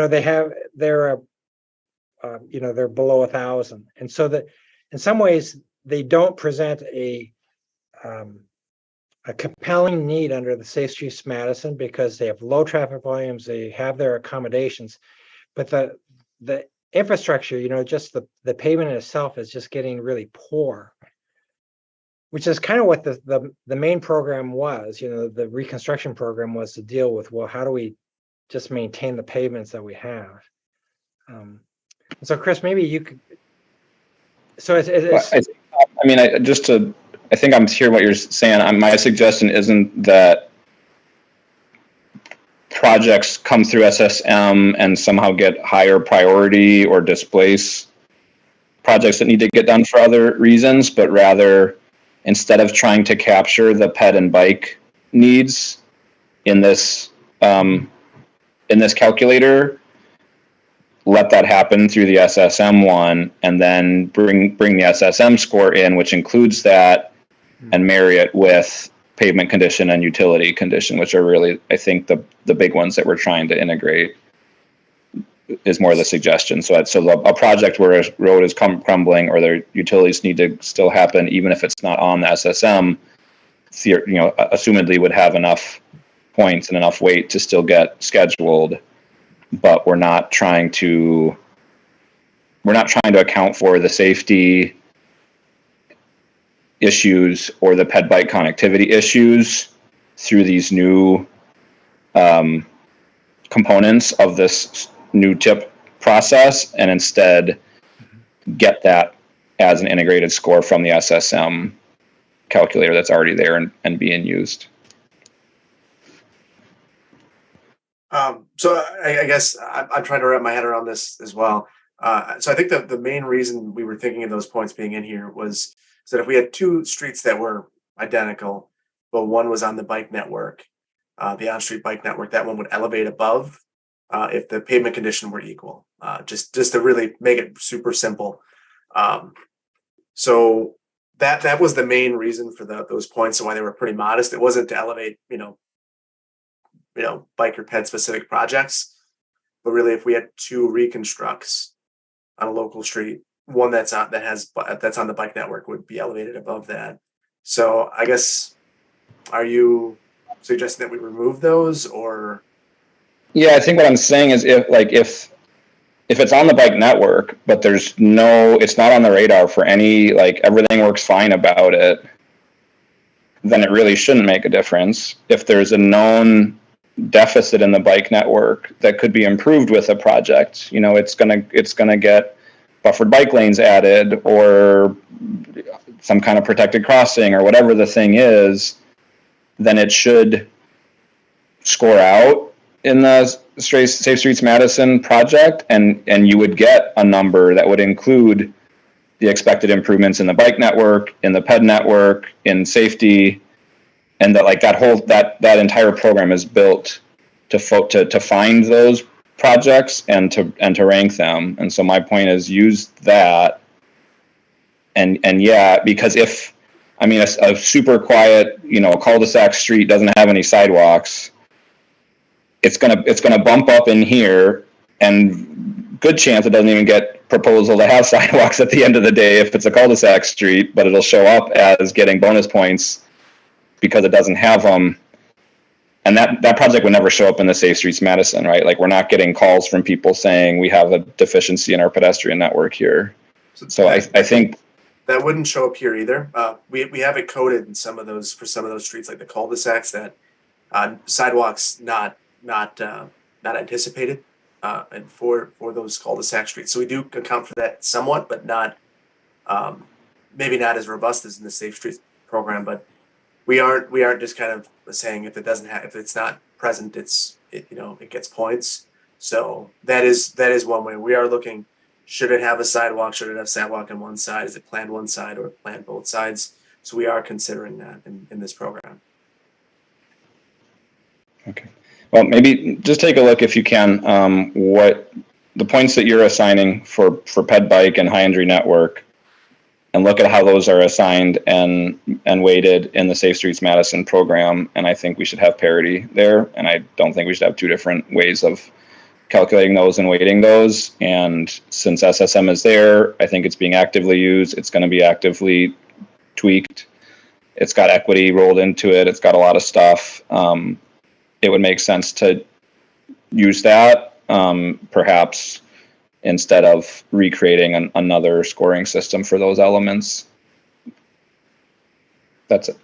below 1,000. And so that in some ways they don't present a compelling need under the Safe Streets Madison because they have low traffic volumes, they have their accommodations, but the infrastructure, just the pavement itself is just getting really poor, which is kind of what the main program was. The reconstruction program was to deal with, well, how do we just maintain the pavements that we have? So Chris, maybe you could, so it's I think I'm hearing what you're saying. My suggestion isn't that projects come through SSM and somehow get higher priority or displace projects that need to get done for other reasons, but rather, instead of trying to capture the PED and bike needs in this calculator, let that happen through the SSM one, and then bring the SSM score in, which includes that, and marry it with pavement condition and utility condition, which are really, I think, the big ones that we're trying to integrate, is more the suggestion. So a project where a road is crumbling or their utilities need to still happen, even if it's not on the SSM, assumedly would have enough points and enough weight to still get scheduled, but we're not trying to account for the safety issues or the PED bike connectivity issues through these new components of this new tip process, and instead get that as an integrated score from the SSM calculator that's already there and being used. So I guess I'm trying to wrap my head around this as well. So I think the main reason we were thinking of those points being in here was so that if we had two streets that were identical, but one was on the bike network, the on-street bike network, that one would elevate above if the pavement condition were equal, just to really make it super simple. So that was the main reason for those points and why they were pretty modest. It wasn't to elevate, bike or PED specific projects, but really if we had two reconstructs on a local street, one that's on the bike network would be elevated above that. So I guess, are you suggesting that we remove those, or? Yeah, I think what I'm saying is if it's on the bike network, but it's not on the radar for any, everything works fine about it, then it really shouldn't make a difference. If there's a known deficit in the bike network that could be improved with a project, it's gonna get buffered bike lanes added or some kind of protected crossing or whatever the thing is, then it should score out in the Safe Streets Madison project, and you would get a number that would include the expected improvements in the bike network, in the ped network, in safety, and that like that entire program is built to find those projects and to rank them. And so my point is use that. And yeah, because if, I mean, a super quiet, cul-de-sac street doesn't have any sidewalks, it's gonna bump up in here, and good chance it doesn't even get proposal to have sidewalks at the end of the day if it's a cul-de-sac street, but it'll show up as getting bonus points because it doesn't have them. And that project would never show up in the Safe Streets Madison, right? Like, we're not getting calls from people saying we have a deficiency in our pedestrian network here. So I think that wouldn't show up here either. We have it coded in some of those, for some of those streets, like the cul-de-sacs, that sidewalks not anticipated, and for those cul-de-sac streets. So we do account for that somewhat, but not maybe not as robust as in the Safe Streets program. But we aren't just kind of saying if it's not present, it gets points. So that is one way we are looking. Should it have a sidewalk? Should it have sidewalk on one side? Is it planned one side or planned both sides? So we are considering that in this program. Okay. Well, maybe just take a look if you can, what the points that you're assigning for ped bike and high injury network, and look at how those are assigned and weighted in the Safe Streets Madison program. And I think we should have parity there. And I don't think we should have two different ways of calculating those and weighting those. And since SSM is there, I think it's being actively used. It's going to be actively tweaked. It's got equity rolled into it. It's got a lot of stuff. It would make sense to use that, perhaps instead of recreating another scoring system for those elements. That's it.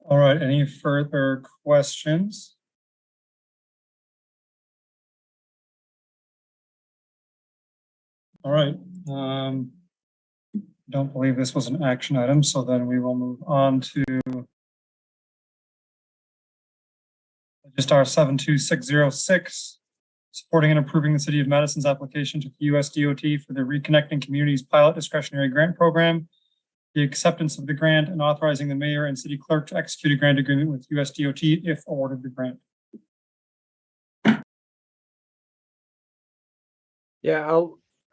All right, any further questions? All right, don't believe this was an action item, so then we will move on to Registar 72606, supporting and approving the City of Madison's application to the US DOT for the Reconnecting Communities Pilot Discretionary Grant Program, the acceptance of the grant, and authorizing the mayor and city clerk to execute a grant agreement with US DOT if awarded the grant. Yeah,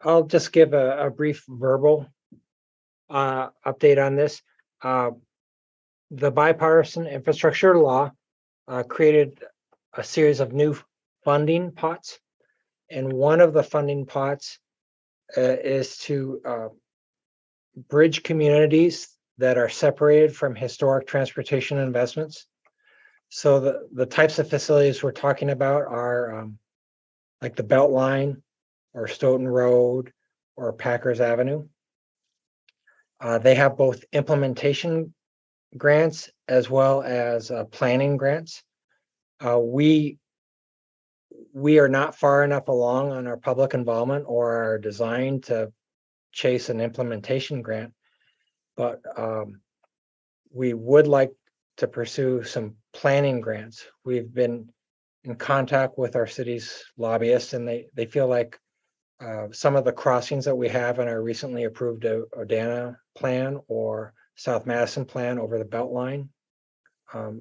I'll just give a brief verbal update on this. The bipartisan infrastructure law created a series of new funding pots, and one of the funding pots is to bridge communities that are separated from historic transportation investments. So the types of facilities we're talking about are like the Beltline or Stoughton Road or Packers Avenue. They have both implementation grants as well as planning grants. We are not far enough along on our public involvement or our design to chase an implementation grant, but we would like to pursue some planning grants. We've been in contact with our city's lobbyists, and they feel like some of the crossings that we have in our recently approved Odana plan or South Madison plan over the Beltline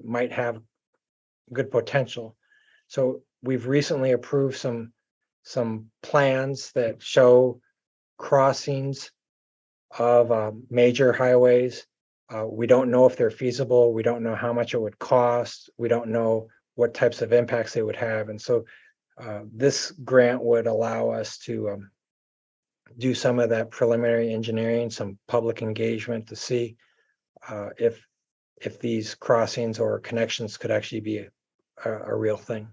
might have good potential. So we've recently approved some plans that show crossings of major highways. We don't know if they're feasible. We don't know how much it would cost. We don't know what types of impacts they would have. And so this grant would allow us to do some of that preliminary engineering, some public engagement to see if these crossings or connections could actually be a real thing.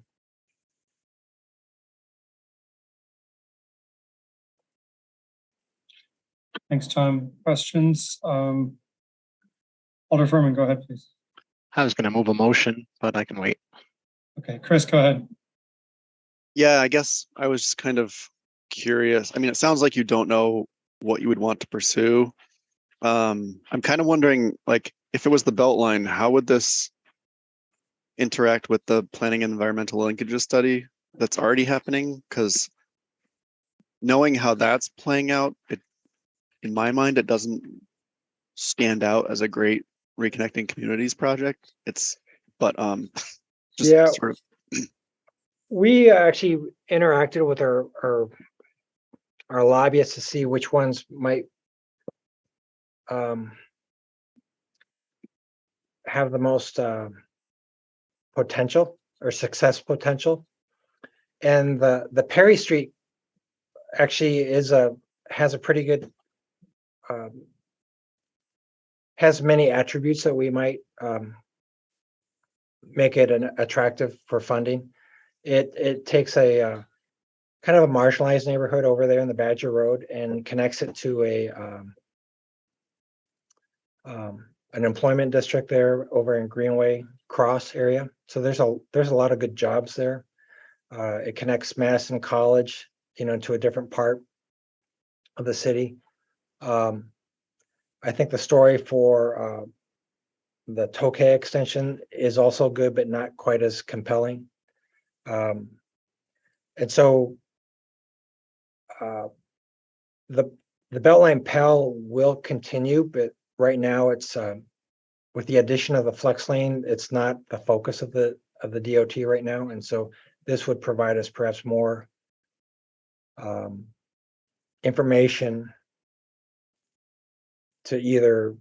Thanks, Tom. Questions? Alder Furman, go ahead, please. I was going to move a motion, but I can wait. Okay, Chris, go ahead. Yeah, I guess I was just kind of curious. I mean, it sounds like you don't know what you would want to pursue. I'm kind of wondering, like, if it was the Beltline, how would this interact with the planning and environmental linkages study that's already happening? Because knowing how that's playing out, in my mind, it doesn't stand out as a great reconnecting communities project. But just Yeah. sort of. We actually interacted with our lobbyists to see which ones might have the most potential or success potential. And the Perry Street actually has a pretty good has many attributes that we might make it an attractive for funding. It takes a kind of a marginalized neighborhood over there in the Badger Road and connects it to an employment district there over in Greenway Cross area. So there's a lot of good jobs there. It connects Madison College, to a different part of the city. I think the story for the Tokay extension is also good, but not quite as compelling. And so the Beltline Pell will continue, but right now it's with the addition of the flex lane, it's not the focus of the DOT right now. And so this would provide us perhaps more information to either,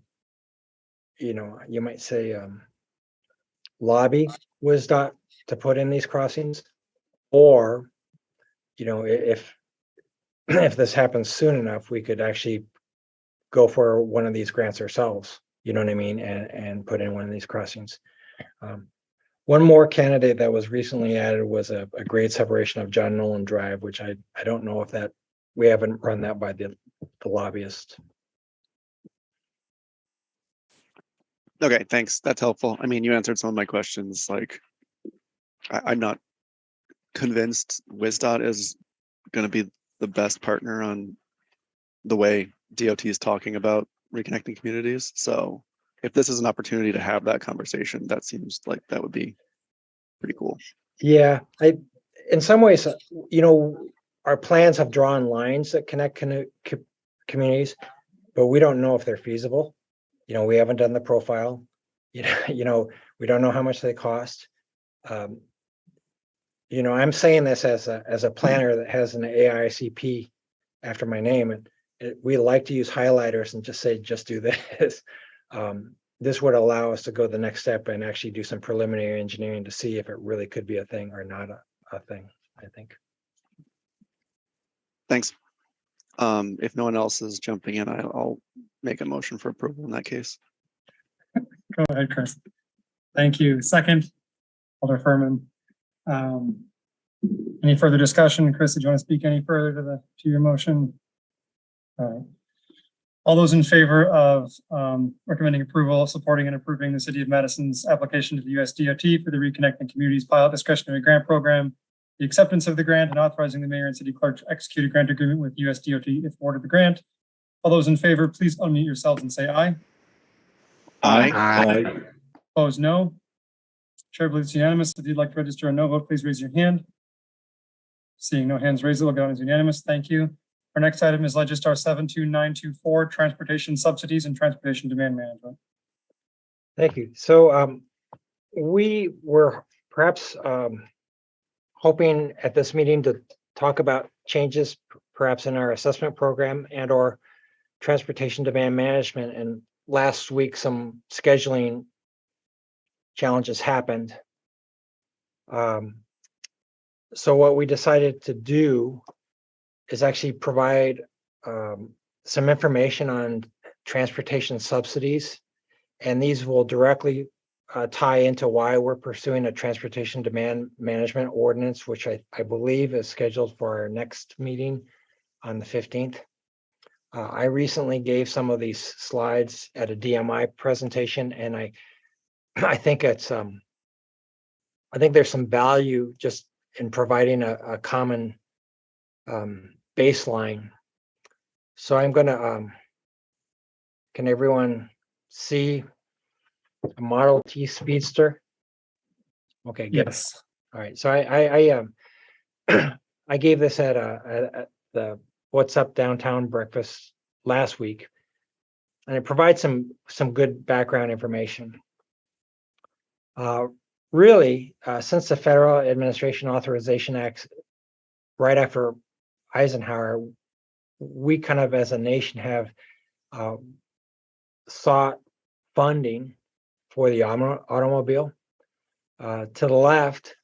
you might say lobby WSDOT to put in these crossings, or if this happens soon enough, we could actually go for one of these grants ourselves, you know what I mean, and put in one of these crossings. One more candidate that was recently added was a grade separation of John Nolan Drive, which I don't know if we haven't run that by the lobbyist. Okay, thanks. That's helpful. I mean, you answered some of my questions. Like, I'm not convinced WSDOT is going to be the best partner on the way DOT is talking about reconnecting communities. So if this is an opportunity to have that conversation, that seems like that would be pretty cool. Yeah, in some ways, our plans have drawn lines that connect communities, but we don't know if they're feasible. We haven't done the profile. We don't know how much they cost. I'm saying this as a planner that has an AICP after my name, and we like to use highlighters and just say, just do this. This would allow us to go the next step and actually do some preliminary engineering to see if it really could be a thing or not a thing, I think. Thanks. If no one else is jumping in, I'll make a motion for approval in that case. Go ahead, Chris. Thank you. Second, Alder Furman. Any further discussion? Chris, did you want to speak any further to your motion? All right. All those in favor of recommending approval, supporting and approving the City of Madison's application to the US DOT for the Reconnecting Communities Pilot Discretionary Grant Program, the acceptance of the grant, and authorizing the mayor and city clerk to execute a grant agreement with US DOT if awarded the grant. All those in favor, please unmute yourselves and say aye. Aye. Opposed, no. Chair believes it's unanimous. If you'd like to register a no vote, please raise your hand. Seeing no hands raised, it will go down as unanimous. Thank you. Our next item is Legistar 72924, Transportation Subsidies and Transportation Demand Management. Thank you. So we were perhaps hoping at this meeting to talk about changes perhaps in our assessment program and or transportation demand management. And last week, some scheduling challenges happened. So what we decided to do is actually provide some information on transportation subsidies. And these will directly tie into why we're pursuing a transportation demand management ordinance, which I believe is scheduled for our next meeting on the 15th. I recently gave some of these slides at a DMI presentation, and I think it's I think there's some value just in providing a common baseline. So I'm going to Can everyone see a Model T Speedster? Okay, good. Yes. All right, so I gave this at the What's Up Downtown breakfast last week, and it provides some good background information. Really, since the Federal Administration Authorization Act, right after Eisenhower, we kind of as a nation have sought funding for the automobile. To the left,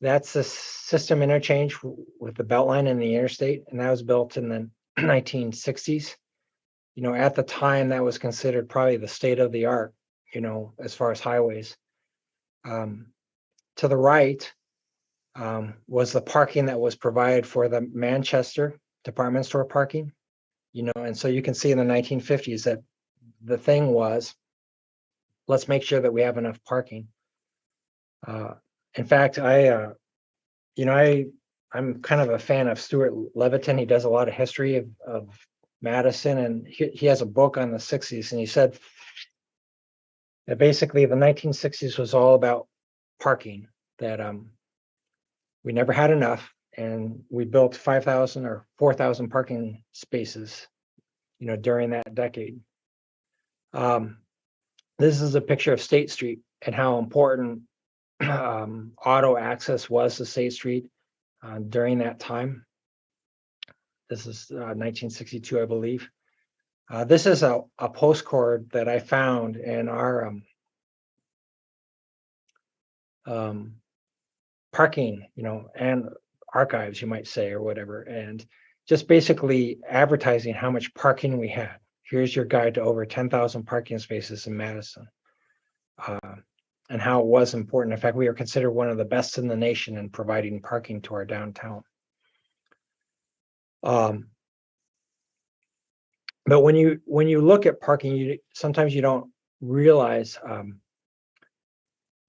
that's the system interchange with the Beltline and the interstate, and that was built in the 1960s. You know, at the time, that was considered probably the state of the art, you know, as far as highways. To the right was the parking that was provided for the Manchester department store parking, you know, and so you can see in the 1950s that the thing was, let's make sure that we have enough parking. In fact, I'm kind of a fan of Stuart Leviton. He does a lot of history of Madison, and he has a book on the 60s, and he said that basically the 1960s was all about parking, that we never had enough, and we built 5,000 or 4,000 parking spaces, you know, during that decade. This is a picture of State Street and how important auto access was to State Street during that time. This is 1962, I believe. This is a postcard that I found in our parking, you know, and archives, you might say, or whatever, and just basically advertising how much parking we had. Here's your guide to over 10,000 parking spaces in Madison, and how it was important. In fact, we are considered one of the best in the nation in providing parking to our downtown. But when you look at parking, sometimes you don't realize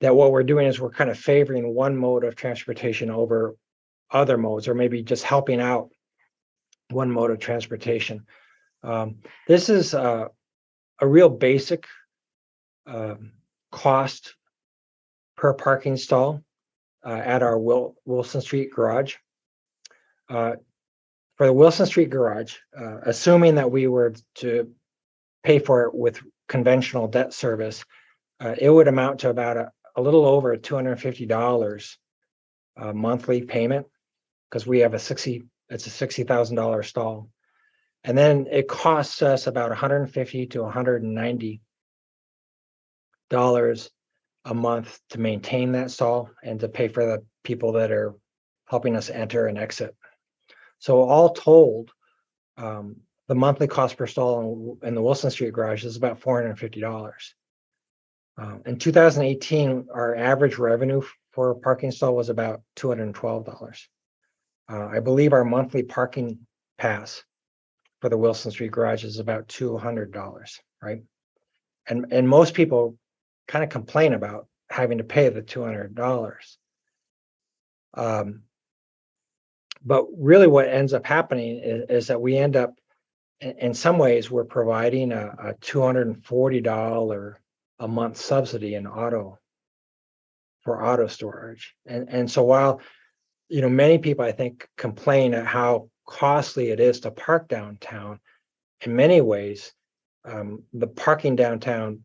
that what we're doing is we're kind of favoring one mode of transportation over other modes, or maybe just helping out one mode of transportation. This is a real basic cost per parking stall at our Wilson Street garage. For the Wilson Street garage, assuming that we were to pay for it with conventional debt service, it would amount to about a little over $250 monthly payment, because we have it's a $60,000 stall. And then it costs us about $150 to $190 a month to maintain that stall and to pay for the people that are helping us enter and exit. So all told, the monthly cost per stall in the Wilson Street garage is about $450. In 2018, our average revenue for a parking stall was about $212. I believe our monthly parking pass for the Wilson Street garage is about $200, right? And most people kind of complain about having to pay the $200. But really what ends up happening is that we end up, in some ways, we're providing a $240 a month subsidy for auto storage. And so while, you know, many people, I think, complain at how costly it is to park downtown, in many ways, the parking downtown,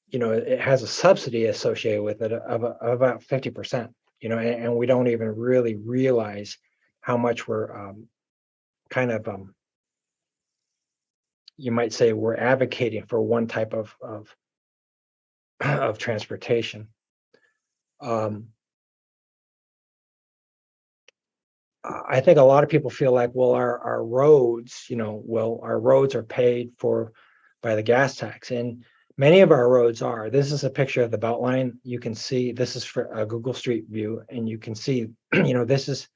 you know, it has a subsidy associated with it of about 50%, you know, and we don't even really realize how much we're kind of, you might say, we're advocating for one type of transportation. I think a lot of people feel like, well, our roads, you know, our roads are paid for by the gas tax, and many of our roads are. This is a picture of the Beltline. You can see, this is for a Google Street View, and you can see, you know, this is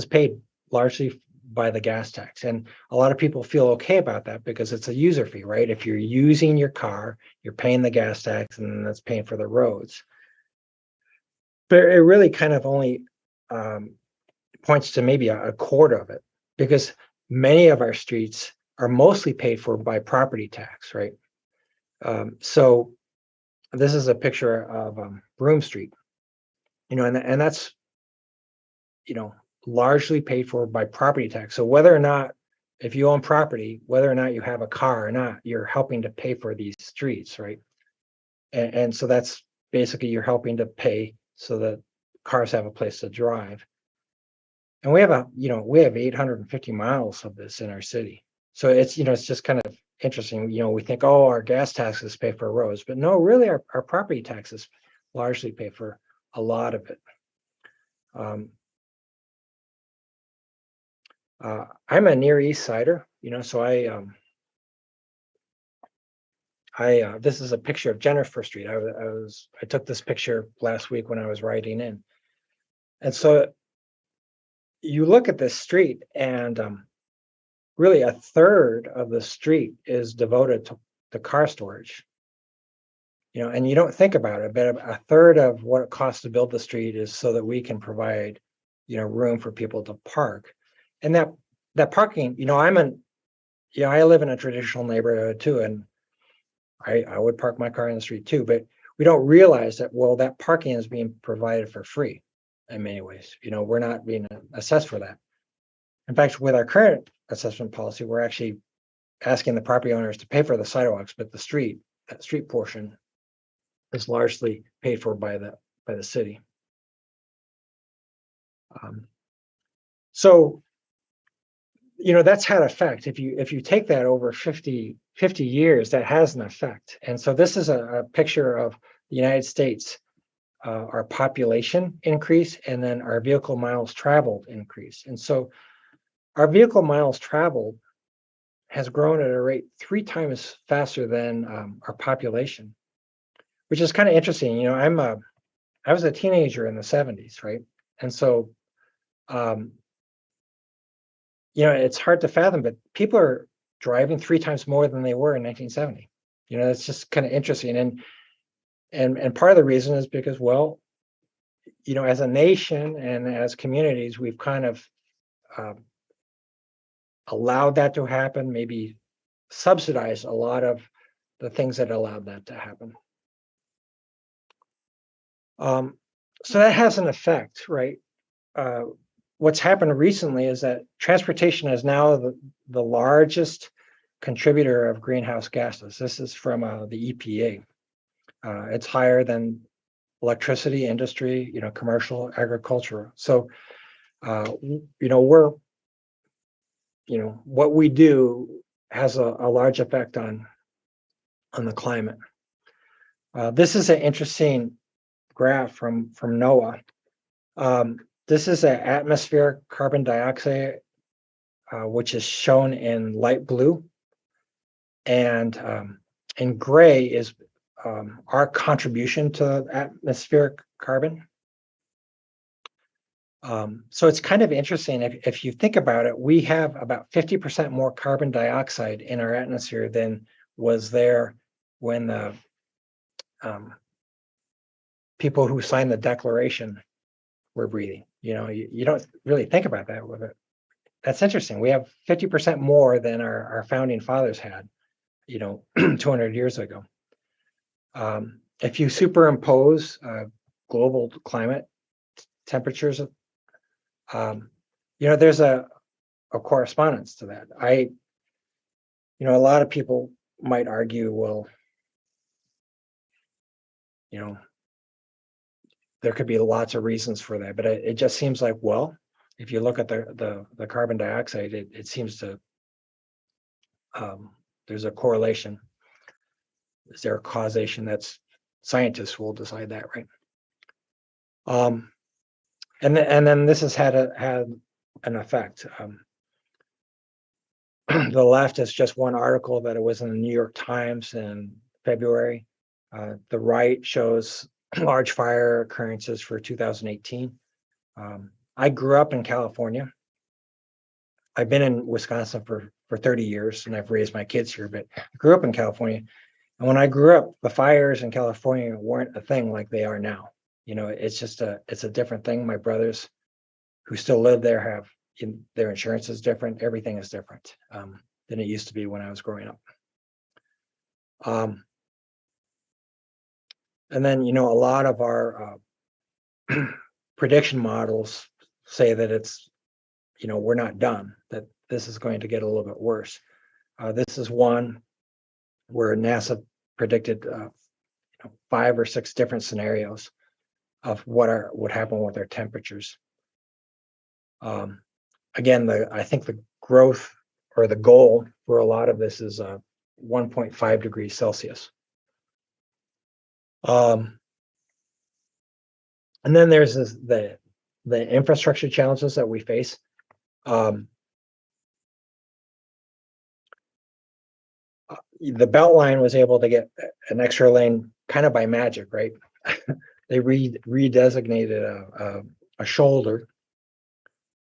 paid largely by the gas tax, and a lot of people feel okay about that because it's a user fee, right? If you're using your car, you're paying the gas tax, and that's paying for the roads. But it really kind of only points to maybe a quarter of it, because many of our streets are mostly paid for by property tax, right? So this is a picture of Broome Street, and that's, largely paid for by property tax. So whether or not, if you own property, whether or not you have a car or not, you're helping to pay for these streets, right? And so that's basically you're helping to pay so that cars have a place to drive. And we have 850 miles of this in our city. So it's just kind of interesting. We think, oh, our gas taxes pay for roads, but no, really our property taxes largely pay for a lot of it. I'm a Near East Sider, so this is a picture of Jennifer Street. I took this picture last week when I was riding in. And so you look at this street and really a third of the street is devoted to car storage. And you don't think about it, but a third of what it costs to build the street is so that we can provide, room for people to park. And that parking, I live in a traditional neighborhood too, and I would park my car in the street too, but we don't realize that, well, that parking is being provided for free in many ways. We're not being assessed for that. In fact, with our current assessment policy, we're actually asking the property owners to pay for the sidewalks, but that street portion is largely paid for by the city. So, that's had effect. If you take that over 50 years, that has an effect. And so this is a picture of the United States, our population increase, and then our vehicle miles traveled increase. And so our vehicle miles traveled has grown at a rate 3 times faster than our population, which is kind of interesting. I was a teenager in the 70s, right? And so, it's hard to fathom, but people are driving 3 times more than they were in 1970. It's just kind of interesting. And part of the reason is because, well, as a nation and as communities, we've kind of allowed that to happen, maybe subsidized a lot of the things that allowed that to happen. So that has an effect, right? What's happened recently is that transportation is now the largest contributor of greenhouse gases. This is from the EPA. It's higher than electricity, industry, commercial, agriculture. So, what we do has a large effect on the climate. This is an interesting graph from NOAA. This is an atmospheric carbon dioxide, which is shown in light blue, and in gray is our contribution to atmospheric carbon. So it's kind of interesting. If you think about it, we have about 50% more carbon dioxide in our atmosphere than was there when the people who signed the Declaration were breathing. You don't really think about that with it. That's interesting. We have 50% more than our founding fathers had, 200 years ago. If you superimpose global climate temperatures, there's a correspondence to that. A lot of people might argue, well, there could be lots of reasons for that, but it just seems like, well, if you look at the carbon dioxide, it seems to, there's a correlation. Is there a causation? That's scientists will decide that, right? And then this has had an effect. The left is just one article that it was in the New York Times in February. The right shows large fire occurrences for 2018. I grew up in California. I've been in Wisconsin for 30 years and I've raised my kids here, but I grew up in California. And when I grew up, the fires in California weren't a thing like they are now. It's just it's a different thing. My brothers who still live there their insurance is different. Everything is different. than it used to be when I was growing up. And then, a lot of our prediction models say that it's, we're not done, that this is going to get a little bit worse. This is one where NASA predicted 5 or 6 different scenarios of what would happen with our temperatures. Again, I think the growth or the goal for a lot of this is 1.5 degrees Celsius. And then there's the infrastructure challenges that we face. The Beltline was able to get an extra lane kind of by magic, right? They redesignated a shoulder,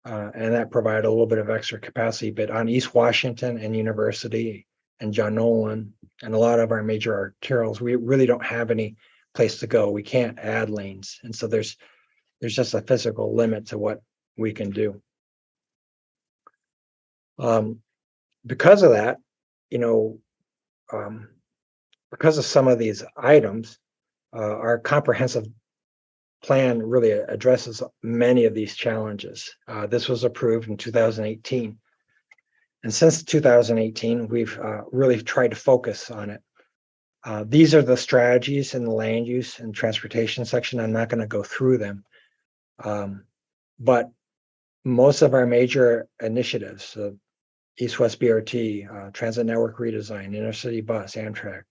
and that provided a little bit of extra capacity. But on East Washington and University and John Nolan and a lot of our major arterials, we really don't have any place to go. We can't add lanes, and so there's just a physical limit to what we can do. Because of that, because of some of these items, our comprehensive plan really addresses many of these challenges. This was approved in 2018. And since 2018, we've really tried to focus on it. These are the strategies in the land use and transportation section. I'm not going to go through them. But most of our major initiatives, East-West BRT, Transit Network Redesign, Intercity Bus, Amtrak,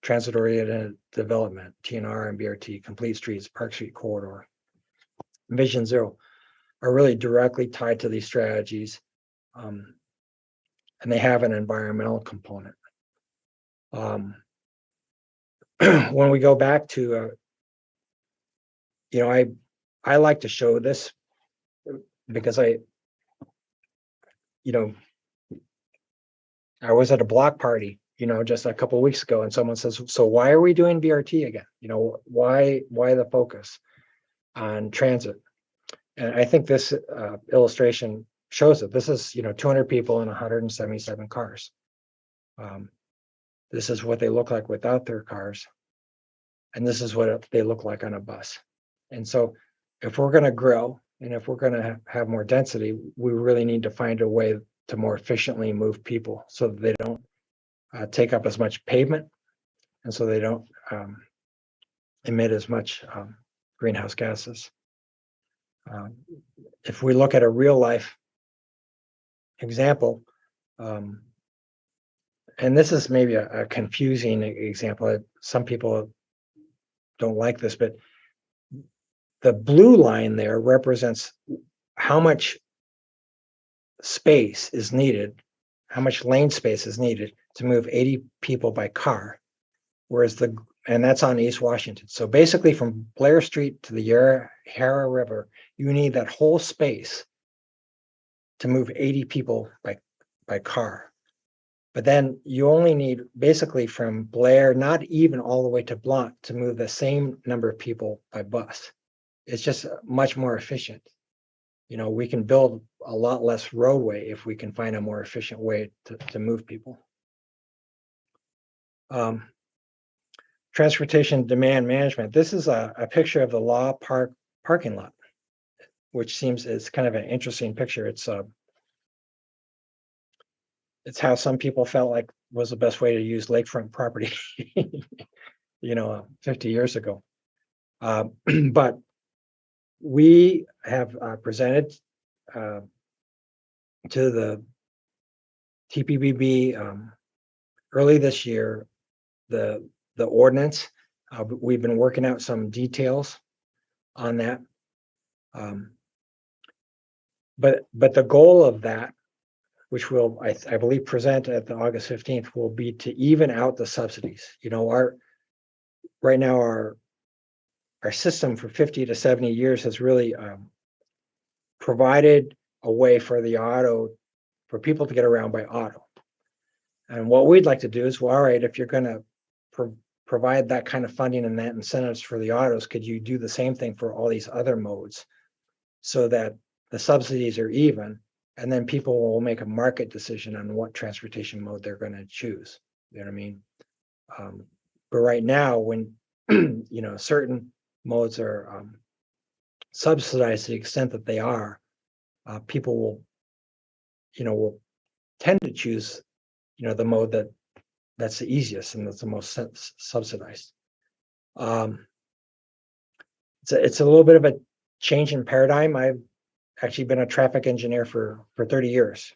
Transit-Oriented Development, TNR and BRT, Complete Streets, Park Street Corridor, Vision Zero, are really directly tied to these strategies, and they have an environmental component. When we go back to, I like to show this because I was at a block party, just a couple of weeks ago, and someone says, "So why are we doing BRT again? Why the focus on transit?" And I think this illustration shows it. This is 200 people in 177 cars. This is what they look like without their cars, and this is what they look like on a bus. And so, if we're going to grow and if we're going to have more density, we really need to find a way to more efficiently move people so that they don't take up as much pavement, and so they don't emit as much greenhouse gases. If we look at a real life example, and this is maybe a confusing example, some people don't like this, but the blue line there represents how much space is needed, how much lane space is needed to move 80 people by car, whereas and that's on East Washington. So basically from Blair Street to the Yarra River, you need that whole space to move 80 people by car. But then you only need basically from Blair, not even all the way to Blount, to move the same number of people by bus. It's just much more efficient. We can build a lot less roadway if we can find a more efficient way to move people. Transportation demand management. This is a picture of the Law Park parking lot, which it's kind of an interesting picture. It's how some people felt like was the best way to use lakefront property, 50 years ago. But we have presented to the TPBB early this year the ordinance. We've been working out some details on that. But the goal of that, which we'll, I believe, present at the August 15th, will be to even out the subsidies. Right now our system for 50 to 70 years has really provided a way for people to get around by auto. And what we'd like to do is, well, all right, if you're going to provide that kind of funding and that incentives for the autos, could you do the same thing for all these other modes so that the subsidies are even And then people will make a market decision on what transportation mode they're going to choose. You know what I mean? But right now, when certain modes are subsidized to the extent that they are, people will tend to choose, the mode that's the easiest and that's the most subsidized. It's a little bit of a change in paradigm. I've actually been a traffic engineer for 30 years.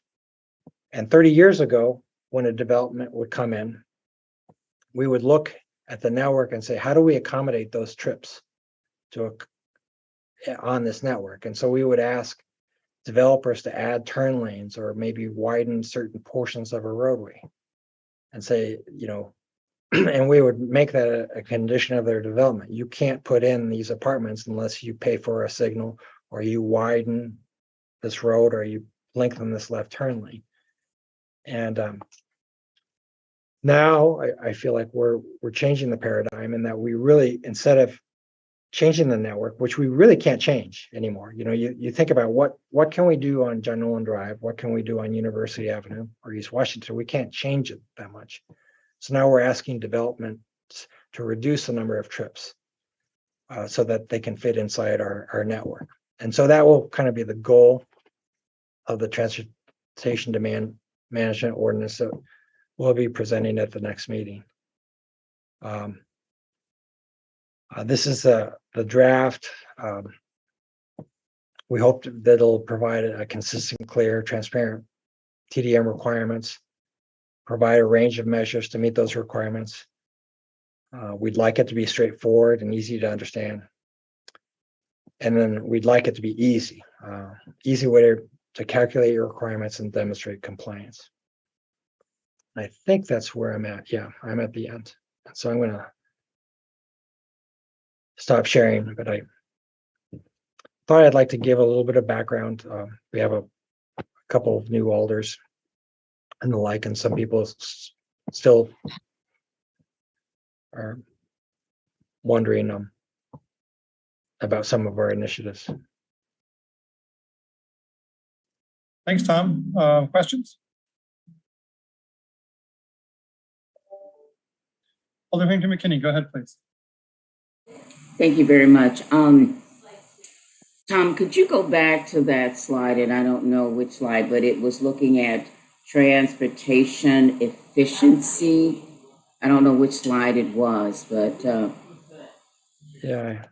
And 30 years ago, when a development would come in, we would look at the network and say, how do we accommodate those trips on this network? And so we would ask developers to add turn lanes or maybe widen certain portions of a roadway and say, and we would make that a condition of their development. You can't put in these apartments unless you pay for a signal or you widen this road or you lengthen this left turn lane. And now I feel like we're changing the paradigm, and that we really, instead of changing the network, which we really can't change anymore. You think about what can we do on John Nolan Drive? What can we do on University Avenue or East Washington? We can't change it that much. So now we're asking developments to reduce the number of trips so that they can fit inside our network. And so that will kind of be the goal of the transportation demand management ordinance that we'll be presenting at the next meeting. This is the draft. We hope that it'll provide a consistent, clear, transparent TDM requirements, provide a range of measures to meet those requirements. We'd like it to be straightforward and easy to understand. And then we'd like it to be easy way to calculate your requirements and demonstrate compliance. I think that's where I'm at. Yeah, I'm at the end. So I'm going to stop sharing, but I thought I'd like to give a little bit of background. We have a couple of new alders and the like, and some people still are wondering about some of our initiatives. Thanks, Tom. Questions? Alder Harrington McKinney, go ahead, please. Thank you very much. Tom, could you go back to that slide? And I don't know which slide, but it was looking at transportation efficiency. I don't know which slide it was, but yeah.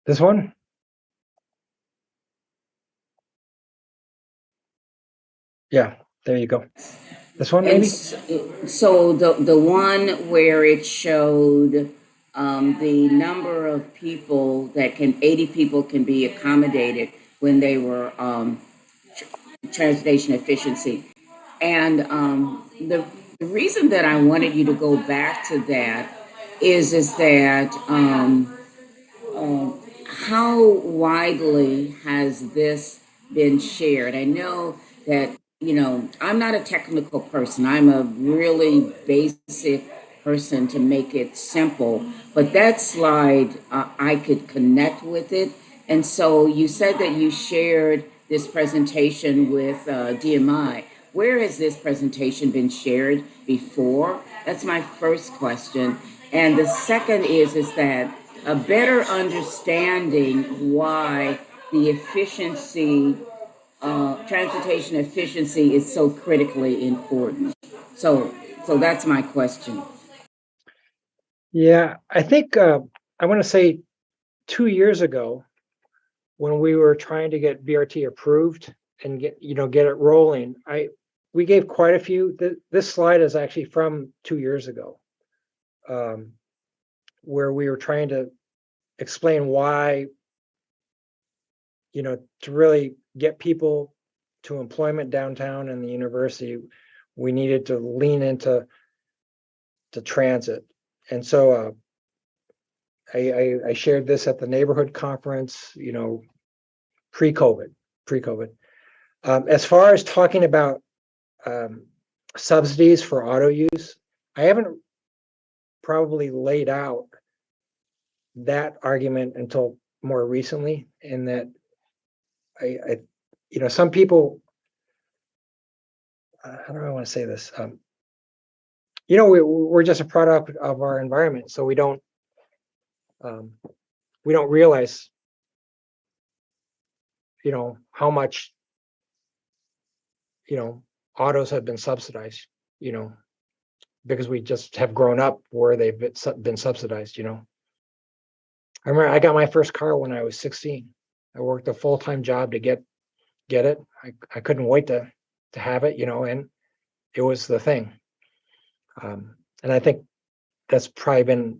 This one? Yeah, there you go. This one, maybe? So the one where it showed the number of people that 80 people can be accommodated when they were transportation efficiency. And the reason that I wanted you to go back to that is that how widely has this been shared? I know that, I'm not a technical person. I'm a really basic person to make it simple, but that slide, I could connect with it. And so you said that you shared this presentation with DMI. Where has this presentation been shared before? That's my first question. And the second is that a better understanding why the efficiency, transportation efficiency is so critically important. So that's my question. Yeah, I think I want to say 2 years ago, when we were trying to get BRT approved and get it rolling, we gave quite a few. This slide is actually from 2 years ago, where we were trying to explain why, to really get people to employment downtown and the university, we needed to lean into transit. And so I shared this at the neighborhood conference, pre-COVID. As far as talking about subsidies for auto use, I haven't probably laid out that argument until more recently, in that I some people, how do I want to say this? We're just a product of our environment, so we don't realize, how much, autos have been subsidized, because we just have grown up where they've been subsidized. I remember I got my first car when I was 16. I worked a full-time job to get it. I couldn't wait to have it, and it was the thing. And I think that's probably been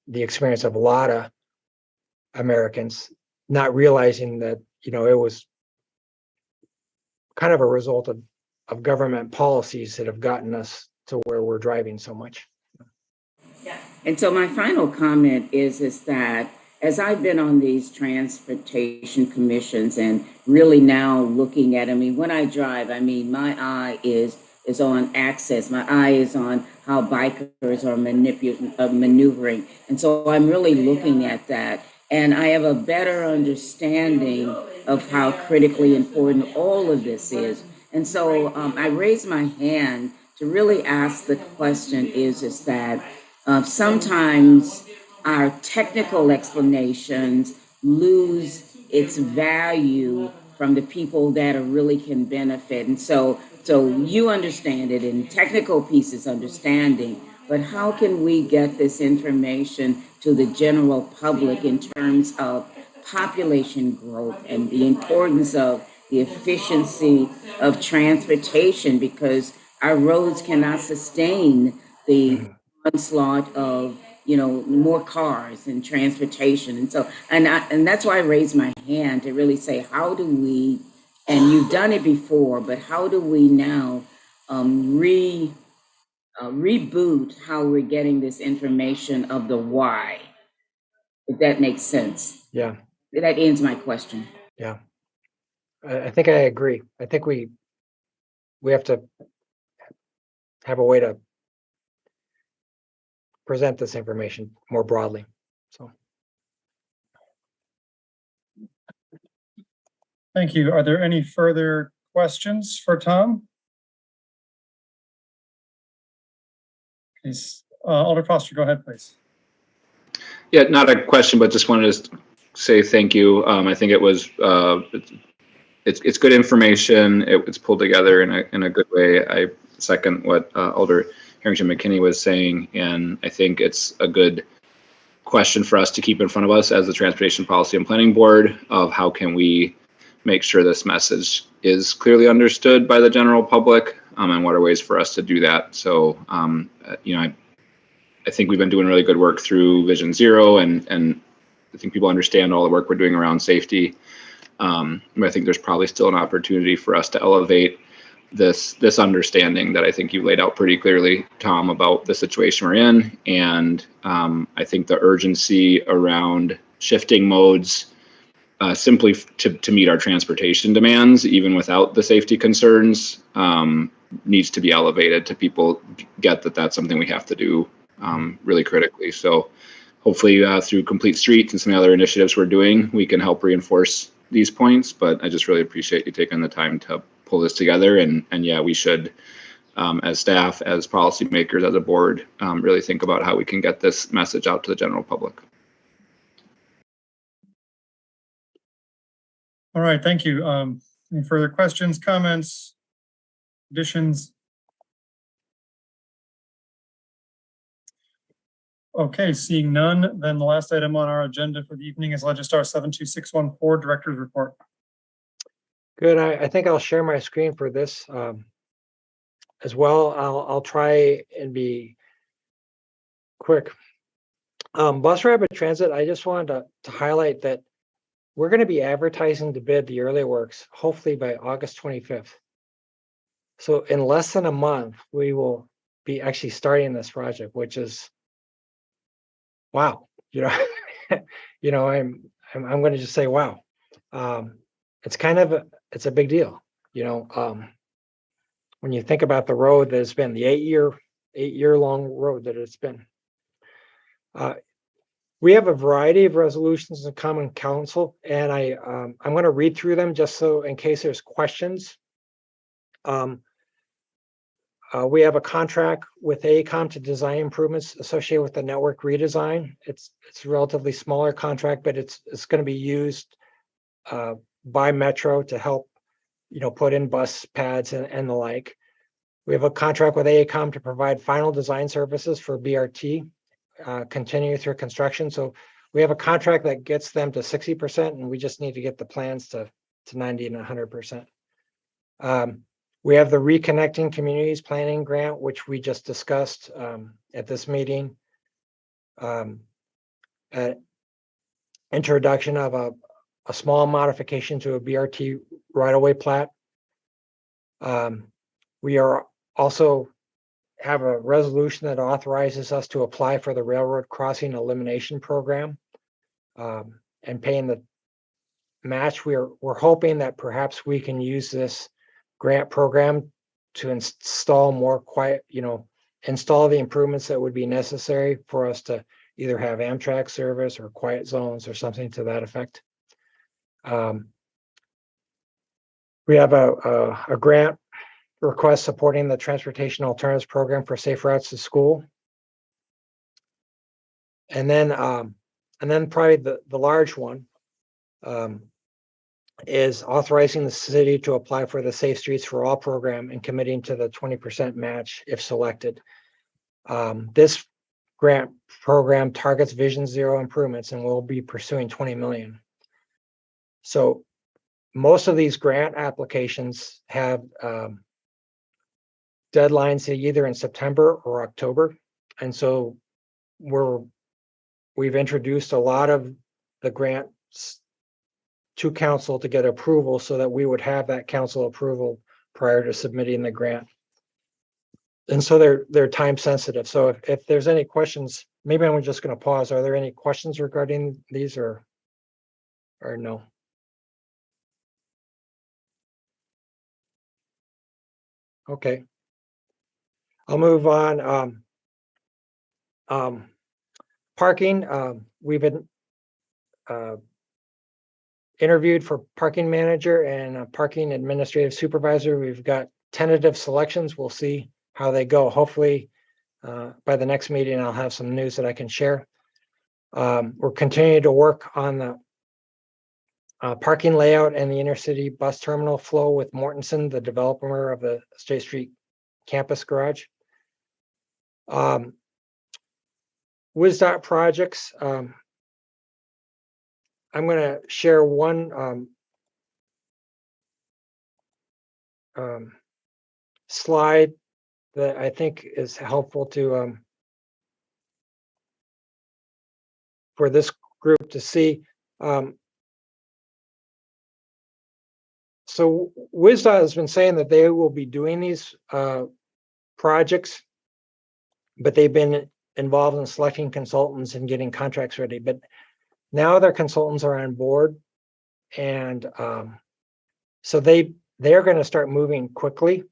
the experience of a lot of Americans, not realizing that, it was kind of a result of government policies that have gotten us to where we're driving so much. And so my final comment is that as I've been on these transportation commissions and really now looking at, when I drive, my eye is on access. My eye is on how bikers are maneuvering. And so I'm really looking at that. And I have a better understanding of how critically important all of this is. And so I raised my hand to really ask the question is that sometimes our technical explanations lose its value from the people that really can benefit. And so you understand it in technical pieces, understanding, but how can we get this information to the general public in terms of population growth and the importance of the efficiency of transportation, because our roads cannot sustain the onslaught of more cars and transportation. And so and that's why I raised my hand to really say, how do we, and you've done it before, but how do we now reboot how we're getting this information of the why, if that makes sense? Yeah. That ends my question. Yeah. I think I agree. I think we have to have a way to present this information more broadly. So. Thank you. Are there any further questions for Tom? Please, Alder Foster, go ahead, please. Yeah, not a question, but just wanted to say thank you. I think it was it's good information. It's pulled together in a good way. I second what Alder Harrington McKinney was saying, and I think it's a good question for us to keep in front of us as the Transportation Policy and Planning Board of how can we make sure this message is clearly understood by the general public, and what are ways for us to do that. So, I think we've been doing really good work through Vision Zero, and I think people understand all the work we're doing around safety. But I think there's probably still an opportunity for us to elevate this understanding that I think you laid out pretty clearly, Tom, about the situation we're in. And I think the urgency around shifting modes simply to meet our transportation demands, even without the safety concerns, needs to be elevated to people get that that's something we have to do really critically. So hopefully through Complete Streets and some of the other initiatives we're doing, we can help reinforce these points. But I just really appreciate you taking the time to pull this together. And yeah, we should, as staff, as policymakers, as a board, really think about how we can get this message out to the general public. All right, thank you. Any further questions, comments, additions? Okay, seeing none, then the last item on our agenda for the evening is Legistar 72614, Director's Report. Good. I think I'll share my screen for this as well. I'll try and be quick. Bus Rapid Transit, I just wanted to highlight that we're going to be advertising to bid the early works, hopefully by August 25th. So in less than a month, we will be actually starting this project, which is, wow. I'm going to just say, wow. It's a big deal. When you think about the road that it's been, the eight year long road that it's been. We have a variety of resolutions in common council, and I'm going to read through them just so in case there's questions. We have a contract with AECOM to design improvements associated with the network redesign. It's a relatively smaller contract, but it's going to be used by Metro to help, put in bus pads and the like. We have a contract with AECOM to provide final design services for BRT, continue through construction. So we have a contract that gets them to 60%, and we just need to get the plans to 90 and 100%. We have the Reconnecting Communities Planning Grant, which we just discussed at this meeting. Introduction of a small modification to a BRT right-of-way plat. We are also have a resolution that authorizes us to apply for the Railroad Crossing Elimination Program and paying the match. We're hoping that perhaps we can use this grant program to install more install the improvements that would be necessary for us to either have Amtrak service or quiet zones or something to that effect. We have a grant request supporting the Transportation Alternatives Program for Safe Routes to School. And then probably the large one is authorizing the city to apply for the Safe Streets for All program and committing to the 20% match if selected. This grant program targets Vision Zero improvements and will be pursuing 20 million. So most of these grant applications have deadlines either in September or October. And so we've introduced a lot of the grants to council to get approval so that we would have that council approval prior to submitting the grant. And so they're time sensitive. So if there's any questions, maybe I'm just going to pause. Are there any questions regarding these or no? Okay. I'll move on. Parking. We've been interviewed for parking manager and a parking administrative supervisor. We've got tentative selections. We'll see how they go. Hopefully, by the next meeting, I'll have some news that I can share. We're continuing to work on the parking layout and the intercity bus terminal flow with Mortensen, the developer of the State Street campus garage. WisDOT projects. I'm going to share one slide that I think is helpful to for this group to see. So WisDOT has been saying that they will be doing these projects, but they've been involved in selecting consultants and getting contracts ready. But now their consultants are on board, and so they're going to start moving quickly.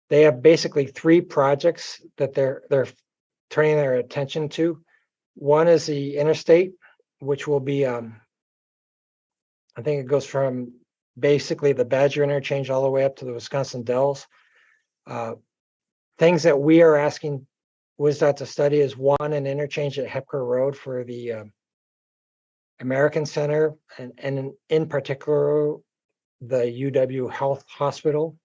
They have basically 3 projects that they're turning their attention to. One is the interstate, which will be I think it goes from basically the Badger interchange all the way up to the Wisconsin Dells. Things that we are asking WisDOT to study is one, an interchange at Hepker Road for the American Center, and in particular, the UW Health Hospital.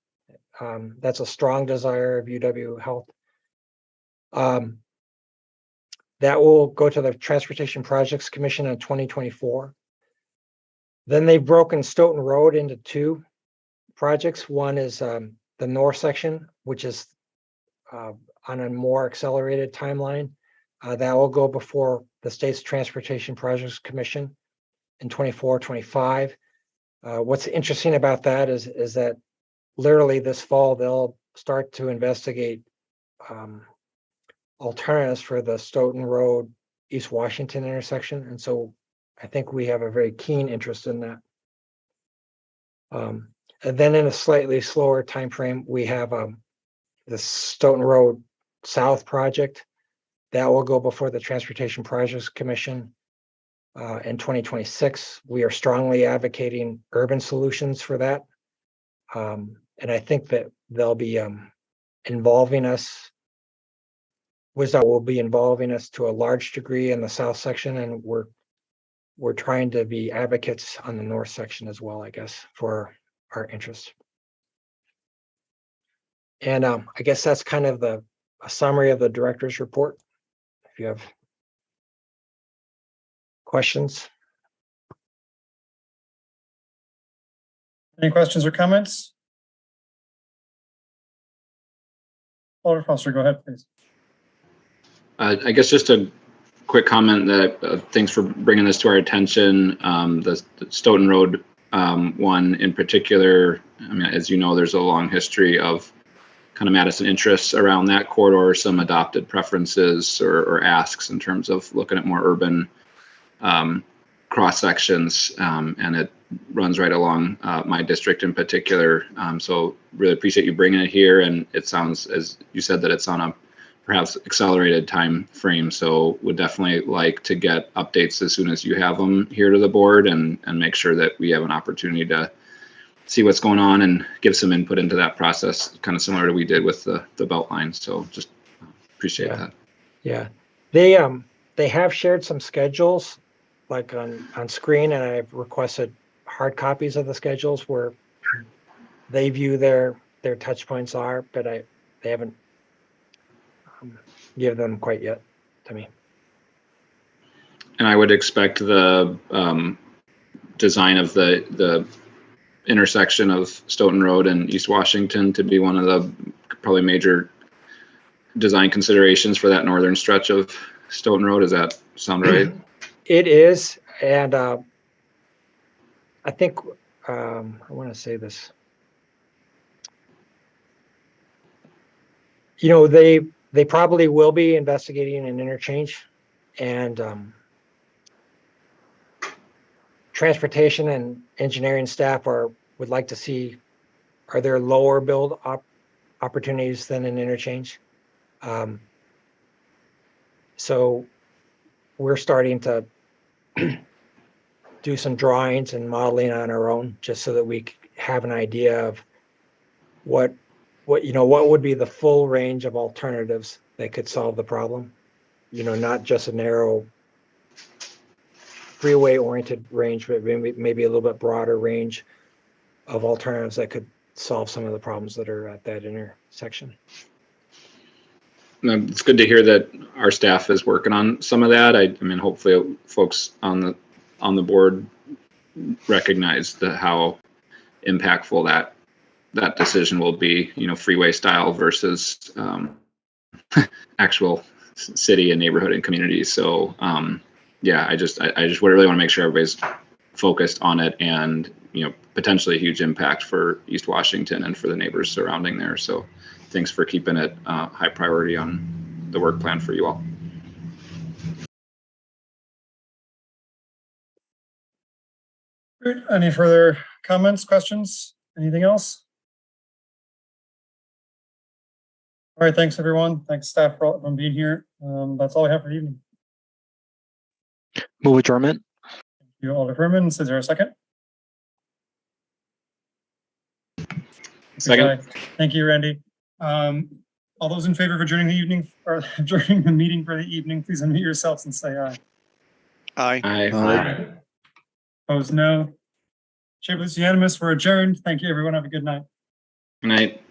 That's a strong desire of UW Health. That will go to the Transportation Projects Commission in 2024. Then they've broken Stoughton Road into 2 projects. One is the north section, which is on a more accelerated timeline. That will go before the state's Transportation Projects Commission in 24-25. What's interesting about that is that literally this fall, they'll start to investigate alternatives for the Stoughton Road, East Washington intersection. And so I think we have a very keen interest in that. And then in a slightly slower time frame, we have the Stoughton Road South project. That will go before the Transportation Projects Commission in 2026. We are strongly advocating urban solutions for that. And I think that they'll be involving us. WSDOT will be involving us to a large degree in the south section, and we're trying to be advocates on the north section as well, I guess, for our interests. And I guess that's kind of a summary of the director's report. If you have questions. Any questions or comments? Alder Foster, go ahead, please. I guess just a quick comment that thanks for bringing this to our attention. The Stoughton Road one in particular, I mean, as you know, there's a long history of kind of Madison interests around that corridor, some adopted preferences or asks in terms of looking at more urban cross sections, and it runs right along my district in particular. So really appreciate you bringing it here, and it sounds, as you said, that it's on a perhaps accelerated time frame. So would definitely like to get updates as soon as you have them here to the board, and make sure that we have an opportunity to see what's going on and give some input into that process, kind of similar to we did with the Beltline. So just appreciate that. Yeah, they have shared some schedules like on screen, and I've requested hard copies of the schedules where they view their touch points are, but they haven't given them quite yet to me. And I would expect the design of the intersection of Stoughton Road and East Washington to be one of the probably major design considerations for that northern stretch of Stoughton Road. Does that sound right? It is, and I think I want to say this. You know, they probably will be investigating an interchange, and transportation and engineering staff would like to see, are there lower build opportunities than an interchange? So we're starting to do some drawings and modeling on our own, just so that we have an idea of what would be the full range of alternatives that could solve the problem. You know, not just a narrow freeway oriented range, but maybe a little bit broader range of alternatives that could solve some of the problems that are at that intersection. It's good to hear that our staff is working on some of that. I mean, hopefully folks on the board recognize how impactful that decision will be, you know, freeway style versus actual city and neighborhood and community. So yeah, I just really want to make sure everybody's focused on it, and, you know, potentially a huge impact for East Washington and for the neighbors surrounding there. So thanks for keeping it high priority on the work plan for you all. Great. Any further comments, questions, anything else? All right, thanks everyone. Thanks staff for being here. That's all I have for the evening. Move adjournment. Thank you, Alder Herman. Is there a second? Second. Thank you, Randy. All those in favor of adjourning the evening or adjourning the meeting for the evening, please unmute yourselves and say aye. Aye. Aye. Opposed, no. Chair votes unanimous. We're adjourned. Thank you, everyone. Have a good night. Good night.